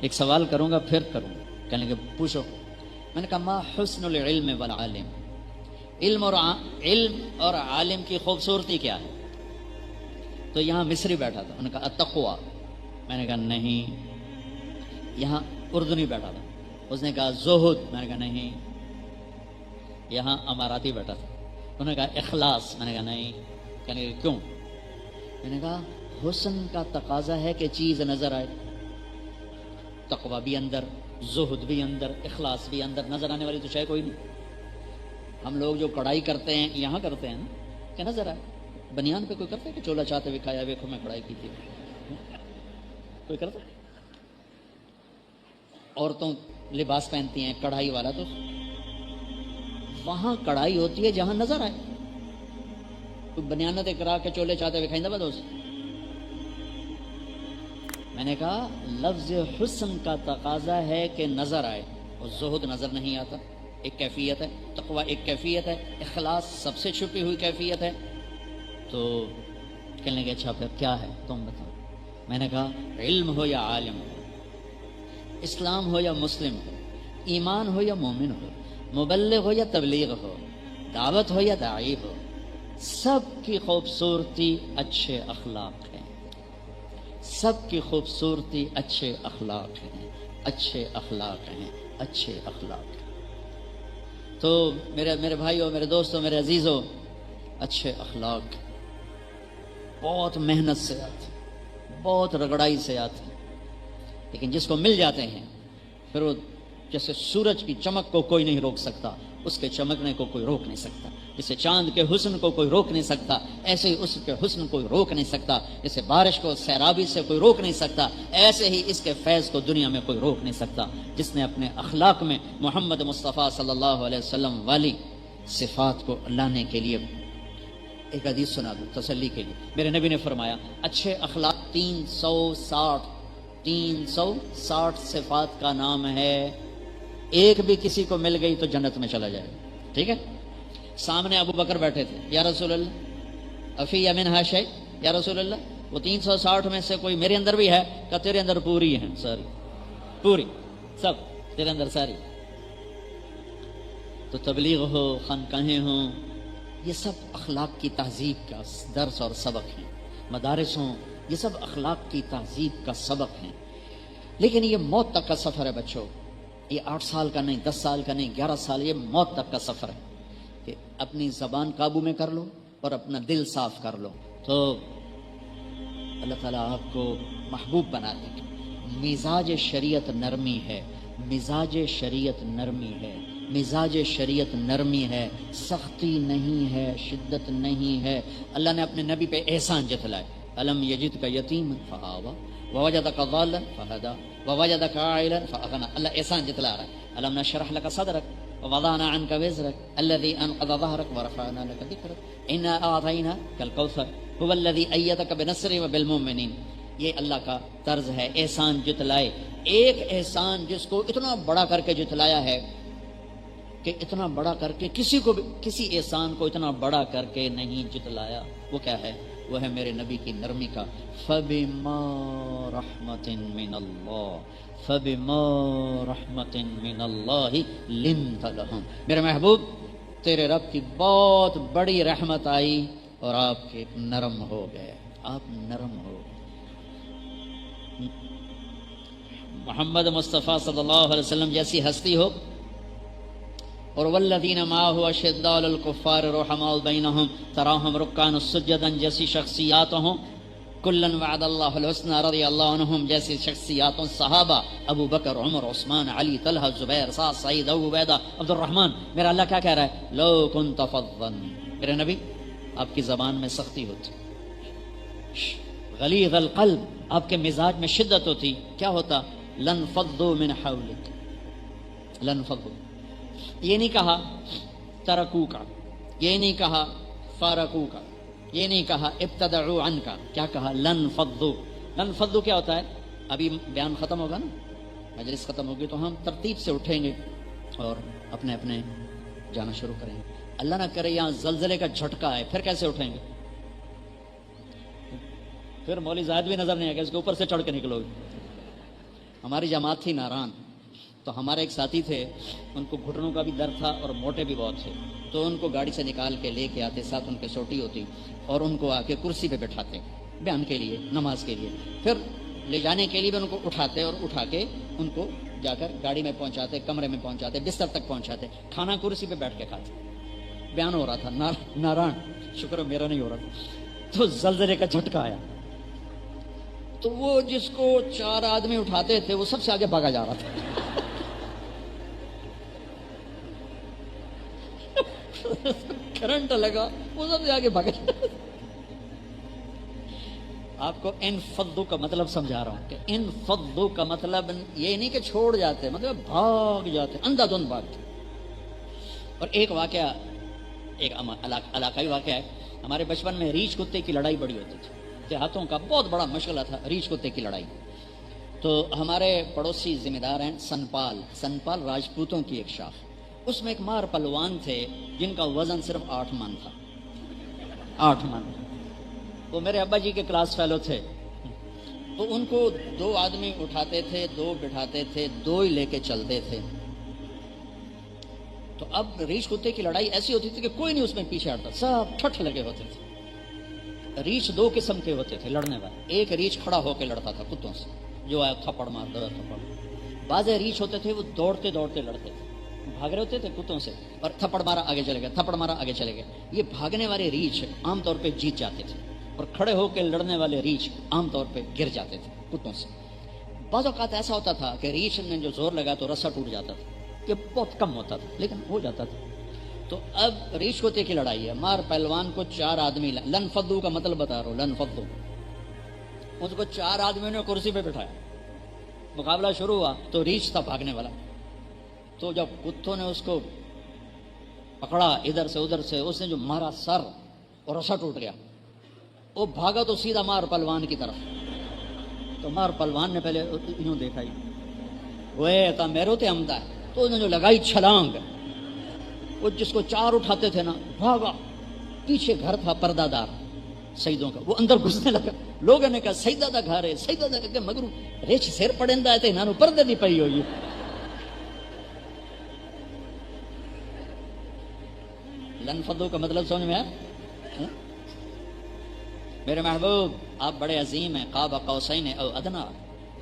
ایک سوال کروں گا پھر کروں گا. کہنے لگے پوچھو. میں نے کہا ما حسن العلم والعالم، علم اور عالم کی خوبصورتی کیا ہے؟ تو یہاں مصری بیٹھا تھا، انہوں نے کہا التقویٰ. میں نے کہا نہیں. یہاں اردنی بیٹھا تھا، اس نے کہا زہد. میں نے کہا نہیں. یہاں اماراتی بیٹھا تھا، انہوں نے کہا اخلاص. میں نے کہا نہیں. کہنے لگے کیوں؟ میں نے کہا حسن کا تقاضا ہے کہ چیز نظر آئے. تقویٰ بھی اندر، زہد بھی اندر، اخلاص بھی اندر. نظر آنے والی تو شے کوئی نہیں. ہم لوگ جو کڑھائی کرتے ہیں یہاں کرتے ہیں نا کہ نظر آئے. بنیان پہ کوئی کرتا ہے کہ چولا چاہتے ہوئے کھایا ویکھو میں کڑھائی کی تھی؟ کوئی کرتا؟ عورتوں لباس پہنتی ہیں کڑھائی والا، تو وہاں کڑھائی ہوتی ہے جہاں نظر آئے. کوئی بنیانت کرا کے چولے چاہتے ہوئے کھائیں دوست. میں نے کہا لفظ حسن کا تقاضا ہے کہ نظر آئے، اور زہد نظر نہیں آتا، ایک کیفیت ہے، تقوی ایک کیفیت ہے، اخلاص سب سے چھپی ہوئی کیفیت ہے. تو کہنے لگے اچھا پھر کیا ہے تم بتاؤ. میں نے کہا علم ہو یا عالم ہو، اسلام ہو یا مسلم ہو، ایمان ہو یا مومن ہو، مبلغ ہو یا تبلیغ ہو، دعوت ہو یا داعی ہو، سب کی خوبصورتی اچھے اخلاق ہیں. سب کی خوبصورتی اچھے اخلاق ہیں، اچھے اخلاق ہیں، اچھے اخلاق ہیں. تو میرے بھائیوں، میرے دوستوں، میرے عزیزوں، اچھے اخلاق بہت محنت سے آتے، بہت رگڑائی سے آتے، لیکن جس کو مل جاتے ہیں پھر وہ جیسے سورج کی چمک کو کوئی نہیں روک سکتا، اس کے چمکنے کو کوئی روک نہیں سکتا. جیسے چاند کے حسن کو کوئی روک نہیں سکتا، ایسے ہی اس کے حسن کوئی روک نہیں سکتا. جیسے بارش کو سیرابی سے کوئی روک نہیں سکتا، ایسے ہی اس کے فیض کو دنیا میں کوئی روک نہیں سکتا. جس نے اپنے اخلاق میں محمد مصطفیٰ صلی اللہ علیہ وسلم والی صفات کو لانے کے لیے ایک حدیث سنا دوں تسلی کے لیے. میرے نبی نے فرمایا اچھے اخلاق 360 صفات کا نام ہے. ایک بھی کسی کو مل گئی تو جنت میں چلا جائے. ٹھیک ہے. سامنے ابو بکر بیٹھے تھے، یا رسول اللہ افی منہا شیء، یا رسول اللہ وہ 360 میں سے کوئی میرے اندر بھی ہے؟ کہ تیرے اندر پوری ہے، ساری پوری، سب تیرے اندر ساری. تو تبلیغ ہو، خانقاہیں ہوں، یہ سب اخلاق کی تہذیب کا درس اور سبق ہیں. مدارس ہوں، یہ سب اخلاق کی تہذیب کا سبق ہیں. لیکن یہ موت تک کا سفر ہے بچوں. یہ 8 سال کا نہیں، 10 سال کا نہیں، 11 سال، یہ موت تک کا سفر ہے کہ اپنی زبان قابو میں کر لو اور اپنا دل صاف کر لو تو اللہ تعالیٰ آپ کو محبوب بنا دے گا. مزاج شریعت نرمی ہے، مزاج شریعت نرمی ہے، مزاج شریعت نرمی ہے، سختی نہیں ہے، شدت نہیں ہے. اللہ نے اپنے نبی پہ احسان جتلائے. الم یجدک یتیما فآویٰ ووجدک ضالا فہدیٰ ووجدک عائلا فأغنیٰ. اللہ احسان جتلا رہا ہے. الم نشرح لک صدرک ووضعنا عنک وزرک الذی انقض ظہرک ورفعنا لک ذکرک انا اعطیناک الکوثر هو الذی ایدک بنصرہ وبالمؤمنین. یہ اللہ کا طرز ہے، احسان جتلائے. ایک احسان جس کو اتنا بڑا کر کے جتلایا ہے کہ اتنا بڑا کر کے کسی کو بھی، کسی احسان کو اتنا بڑا کر کے نہیں جتلایا. وہ کیا ہے؟ وہ ہے میرے نبی کی نرمی کا. فَبِمَا رَحْمَةٍ مِّنَ اللَّهِ فَبِمَا رَحْمَةٍ مِّنَ اللَّهِ لِنْتَ لَهُمْ. میرے محبوب تیرے رب کی بہت بڑی رحمت آئی اور آپ کے نرم ہو گئے، آپ نرم ہو گئے. محمد مصطفیٰ صلی اللہ علیہ وسلم جیسی ہستی ہو، اور والذین معہ اشداء علی الکفار رحماء بینہم تراہم رکعا سجدا جیسی شخصیات ہوں. کلن وعد اللہ الحسنى رضی اللہ عنہم جیسی شخصیاتوں. صحابہ ابو بکر، عمر، عثمان، علی، طلحہ، زبیر، سعد، سعید، ابو عبیدہ، عبد الرحمن. میرا اللہ کیا کہہ رہا ہے؟ لو کنت فظا، میرے نبی آپ کی زبان میں سختی ہوتی، غلیظ القلب، آپ کے مزاج میں شدت ہوتی، کیا ہوتا؟ لن فضوا من حولک، لن فضوا. یہ نہیں کہا ترکو کا، یہ نہیں کہا فارقو کا، یہ نہیں کہا ابتدعوا عنک، کیا کہا؟ لن فضوا. لن فضوا کیا ہوتا ہے؟ ابھی بیان ختم ہوگا نا، مجلس ختم ہوگی تو ہم ترتیب سے اٹھیں گے اور اپنے اپنے جانا شروع کریں گے. اللہ نہ کرے یہاں زلزلے کا جھٹکا ہے، پھر کیسے اٹھیں گے؟ پھر مولوی زاہد بھی نظر نہیں آئے گا، اس کے اوپر سے چڑھ کے نکلو گے. ہماری جماعت تھی ناران، تو ہمارے ایک ساتھی تھے، ان کو گھٹنوں کا بھی درد تھا اور موٹے بھی بہت تھے. تو ان کو گاڑی سے نکال کے لے کے آتے، ساتھ ان کے سوٹی ہوتی، اور ان کو آ کے کرسی پہ بٹھاتے بیان کے لیے، نماز کے لیے. پھر لے جانے کے لیے بھی ان کو اٹھاتے اور اٹھا کے ان کو جا کر گاڑی میں پہنچاتے، کمرے میں پہنچاتے، بستر تک پہنچاتے. کھانا کرسی پہ بیٹھ کے کھاتے. بیان ہو رہا تھا ناران، شکر میرا نہیں ہو رہا تھا. تو زلزلے کا جھٹکا آیا، تو وہ جس کو 4 آدمی اٹھاتے تھے وہ سب سے آگے بھاگا جا رہا تھا. کرنٹ لگا، وہ سب سے آگے بھاگا. آپ کو ان فضو کا مطلب سمجھا رہا ہوں کہ ان فضو کا مطلب یہ نہیں کہ چھوڑ جاتے، مطلب بھاگ جاتے، اندھا دھند بھاگتے. اور ایک واقعہ، ایک علاقائی واقعہ ہے. ہمارے بچپن میں ریچھ کتے کی لڑائی بڑی ہوتی تھی، دیہاتوں کا بہت بڑا مشغلہ تھا ریچھ کتے کی لڑائی. تو ہمارے پڑوسی ذمہ دار ہیں سنپال راجپوتوں کی ایک شاخ. اس میں ایک مار پلوان تھے جن کا وزن صرف 8 من تھا. 8 من. وہ میرے ابا جی کے کلاس فیلو تھے. تو ان کو 2 آدمی اٹھاتے تھے، 2 بٹھاتے تھے، 2 ہی لے کے چلتے تھے. تو اب ریچھ کتے کی لڑائی ایسی ہوتی تھی کہ کوئی نہیں اس میں پیچھے ہٹتا، سب ٹھٹھ لگے ہوتے تھے. ریچھ 2 قسم کے ہوتے تھے لڑنے والے. ایک ریچھ کھڑا ہو کے لڑتا تھا کتوں سے، جو آیا تھپڑ مار دو تھپڑ. بعض ریچھ ہوتے تھے وہ دوڑتے دوڑتے لڑتے تھے، بھاگ رہے ہوتے تھے کتوں سے، اور تھپڑ مارا آگے چلے گئے، تھپڑ مارا آگے چلے گئے. یہ بھاگنے والے ریچھ عام طور پہ جیت جاتے تھے، اور کھڑے ہو کے لڑنے والے ریچھ عام طور پہ گر جاتے تھے کتوں سے. بعض اوقات ایسا ہوتا تھا کہ ریچھ نے جو زور لگا تو رسا ٹوٹ جاتا تھا. یہ بہت کم ہوتا تھا لیکن ہو جاتا تھا. تو اب ریچھ کتے کی لڑائی ہے. مار پہلوان کو 4 آدمی، لن فدو کا مطلب بتا رہا ہوں، لن فدو. اس کو 4 آدمیوں نے کرسی پہ بٹھایا. مقابلہ شروع ہوا تو ریچھ تھا بھاگنے والا. تو جب کتوں نے اس کو پکڑا ادھر سے ادھر سے، اس نے جو مارا سر اور رسا ٹوٹ گیا. وہ بھاگا تو سیدھا مار پلوان کی طرف. تو مار پلوان نے پہلے یوں دیکھا ہی، وہ تا میرو تے امدا ہے. تو انہوں نے جو لگائی چھلانگ، وہ جس کو 4 اٹھاتے تھے نا، بھاگا. پیچھے گھر تھا پردہ دار سیدوں کا، وہ اندر گھسنے لگا. لوگوں نے کہا سیدہ دا گھر ہے، سیدہ دا کہ مگر ریچھ سر پڑیندا ہے تے انہاں نو پردے دی پئی ہوئی. لن فدو کا مطلب سمجھ میں آیا؟ میرے محبوب آپ بڑے عظیم ہیں، قاب قوسین او ادنا.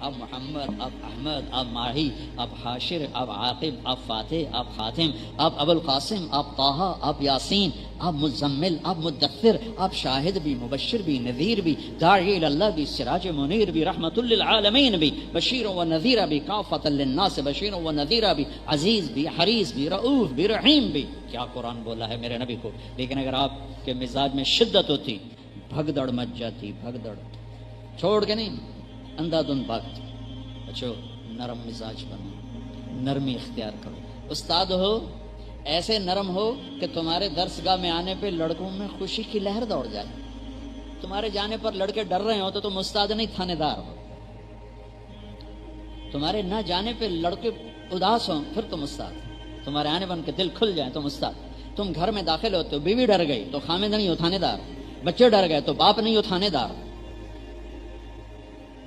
آپ محمد، آپ احمد، آپ ماہی، آپ حاشر، آپ عاقب، آپ فاتح، آپ خاتم، آپ ابو القاسم، آپ طٰہٰ، آپ یاسین، آپ مزمل، آپ مدثر، آپ شاہد بھی، مبشر بھی، نذیر بھی، داعی اللہ بھی، سراج منیر بھی، رحمت للعالمین بھی، بشیر و نذیر بھی، کافۃ للناس بشیر و نذیر بھی، عزیز بھی، حریص بھی، رؤوف بھی، رحیم بھی. کیا قرآن بولا ہے میرے نبی کو. لیکن اگر آپ کے مزاج میں شدت ہوتی، بھگدڑ مچ جاتی. بھگدڑ چھوڑ کے نہیں، اندھا دھند بھاگتی. بچو نرم مزاج بنو، نرمی اختیار کرو. استاد ہو ایسے نرم ہو کہ تمہارے درسگاہ میں آنے پہ لڑکوں میں خوشی کی لہر دوڑ جائے. تمہارے جانے پر لڑکے ڈر رہے ہو تو تم استاد نہیں، تھانے دار ہو. تمہارے نہ جانے پہ لڑکے اداس ہوں پھر تم استاد. تمہارے آنے پر ان کے دل کھل جائیں تم استاد. تم گھر میں داخل ہوتے ہو، بیوی ڈر گئی تو خامد نہیں ہو، تھانے دار. بچے ڈر گئے تو باپ نہیں ہو، تھانے دار.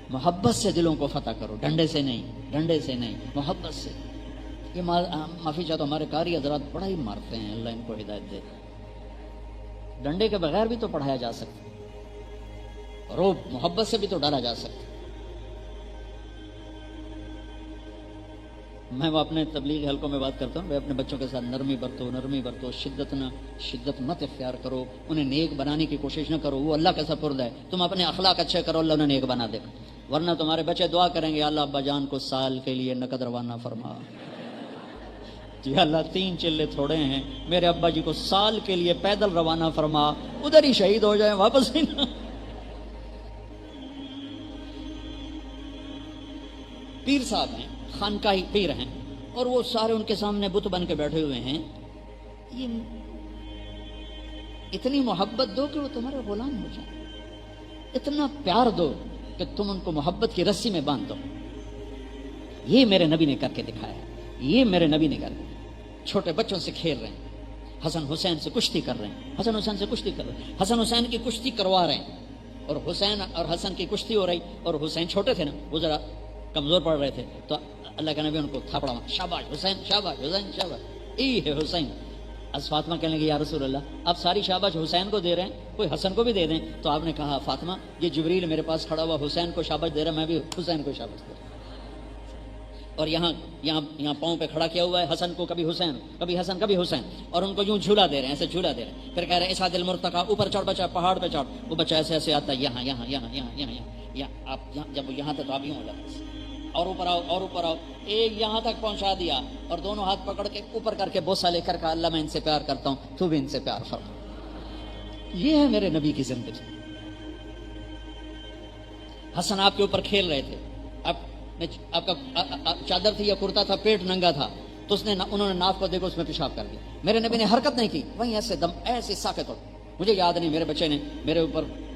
محبت سے دلوں کو فتح کرو، ڈنڈے سے نہیں، ڈنڈے سے نہیں، محبت سے. یہ معافی چاہتا ہوں، ہمارے قاری حضرات بڑا ہی مارتے ہیں، اللہ ان کو ہدایت دے. ڈنڈے کے بغیر بھی تو پڑھایا جا سکتا، روب محبت سے بھی تو ڈالا جا سکتا. میں وہ اپنے تبلیغ حلقوں میں بات کرتا ہوں، میں اپنے بچوں کے ساتھ نرمی برتو، نرمی برتو. شدت مت اختیار کرو. انہیں نیک بنانے کی کوشش نہ کرو، وہ اللہ کا سپرد ہے. تم اپنے اخلاق اچھے کرو، اللہ انہیں نیک بنا دے. ورنہ تمہارے بچے دعا کریں گے، اللہ ابا جان کو سال کے لیے نقد روانہ فرما. جی اللہ 3 چلے تھوڑے ہیں، میرے ابا جی کو سال کے لیے پیدل روانہ فرما، ادھر ہی شہید ہو جائیں، واپس ہی نہ. پیر صاحب ہیں، خانقاہی پیر ہیں، اور وہ سارے ان کے سامنے بت بن کے بیٹھے ہوئے ہیں. یہ اتنی محبت دو کہ وہ تمہارے غلام ہو جائیں. اتنا پیار دو کہ تم ان کو محبت کی رسی میں باندھ دو. یہ میرے نبی نے کر کے دکھایا. یہ میرے نبی نے کر کے. چھوٹے بچوں سے کھیل رہے ہیں، حسن حسین سے کشتی کر رہے ہیں، حسن حسین سے کشتی کر رہے ہیں، حسن حسین کی کشتی کروا رہے ہیں. اور حسین اور حسن کی کشتی ہو رہی، اور حسین چھوٹے تھے نا، وہ ذرا کمزور پڑ رہے تھے. تو اللہ کا نبی ان کو تھاپڑا مار، شاباش حسین، شاباش حسین، شاباش. ای ہے حسین. از فاطمہ کہنے لگی یا رسول اللہ، آپ ساری شاباش حسین کو دے رہے ہیں، کوئی حسن کو بھی دے دیں. تو آپ نے کہا فاطمہ یہ جبریل میرے پاس کھڑا ہوا حسین کو شاباش دے رہا، میں بھی حسین کو شاباش دے رہا. اور یہاں پاؤں پہ کھڑا کیا ہوا ہے حسن کو، کبھی حسین، کبھی حسن، کبھی حسین. اور ان کو یوں جھولا دے رہے ہیں، ایسے جھولا دے رہے ہیں. پھر کہہ رہے ہیں ایسا دل مرتقا، اوپر چڑھ بچہ، پہاڑ پہ چڑھ. وہ بچہ ایسے ایسے آتا ہے، یہاں یہاں یہاں یہاں یہاں یہاں. آپ جب یہاں تک آپ یوں ہو جاتے، اور اوپر آؤ اور اوپر آؤ. ایک یہاں تک پہنچا دیا، اور دونوں ہاتھ پکڑ کے اوپر کر کے بوسہ لے کر کہا اللہ میں ان سے پیار کرتا ہوں، تو بھی ان سے پیار فرما. یہ ہے میرے نبی کی زندگی. حسن آپ کے اوپر کھیل رہے تھے، آپ کا چادر تھی یا کرتا تھا، پیٹ ننگا تھا، تو انہوں نے ناف کو دیکھو اس میں پیشاب کر دیا. میرے نبی نے حرکت نہیں کی، وہیں ایسے دم ایسے ساکت ہو. مجھے یاد نہیں، میرے بچے نے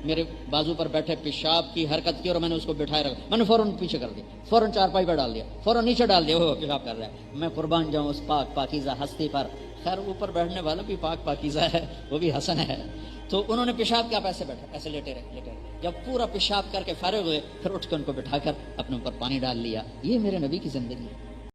میرے بازو پر بیٹھے پیشاب کی حرکت کی اور میں نے اس کو بٹھائے رکھا. میں نے فوراً پیچھے کر دیا، فوراً چارپائی پر ڈال دیا، فوراً نیچے ڈال دیا، وہ پیشاب کر رہا ہے. میں قربان جاؤں اس پاک پاکیزہ ہستی پر. خیر اوپر بیٹھنے والا بھی پاک پاکیزہ ہے، وہ بھی حسن ہے. تو انہوں نے پیشاب کیا، ایسے بیٹھے، ایسے لیٹے رہے. جب پورا پیشاب کر کے فارغ ہوئے، پھر اٹھ کے ان کو بٹھا کر اپنے اوپر پانی ڈال لیا. یہ میرے نبی کی زندگی ہے.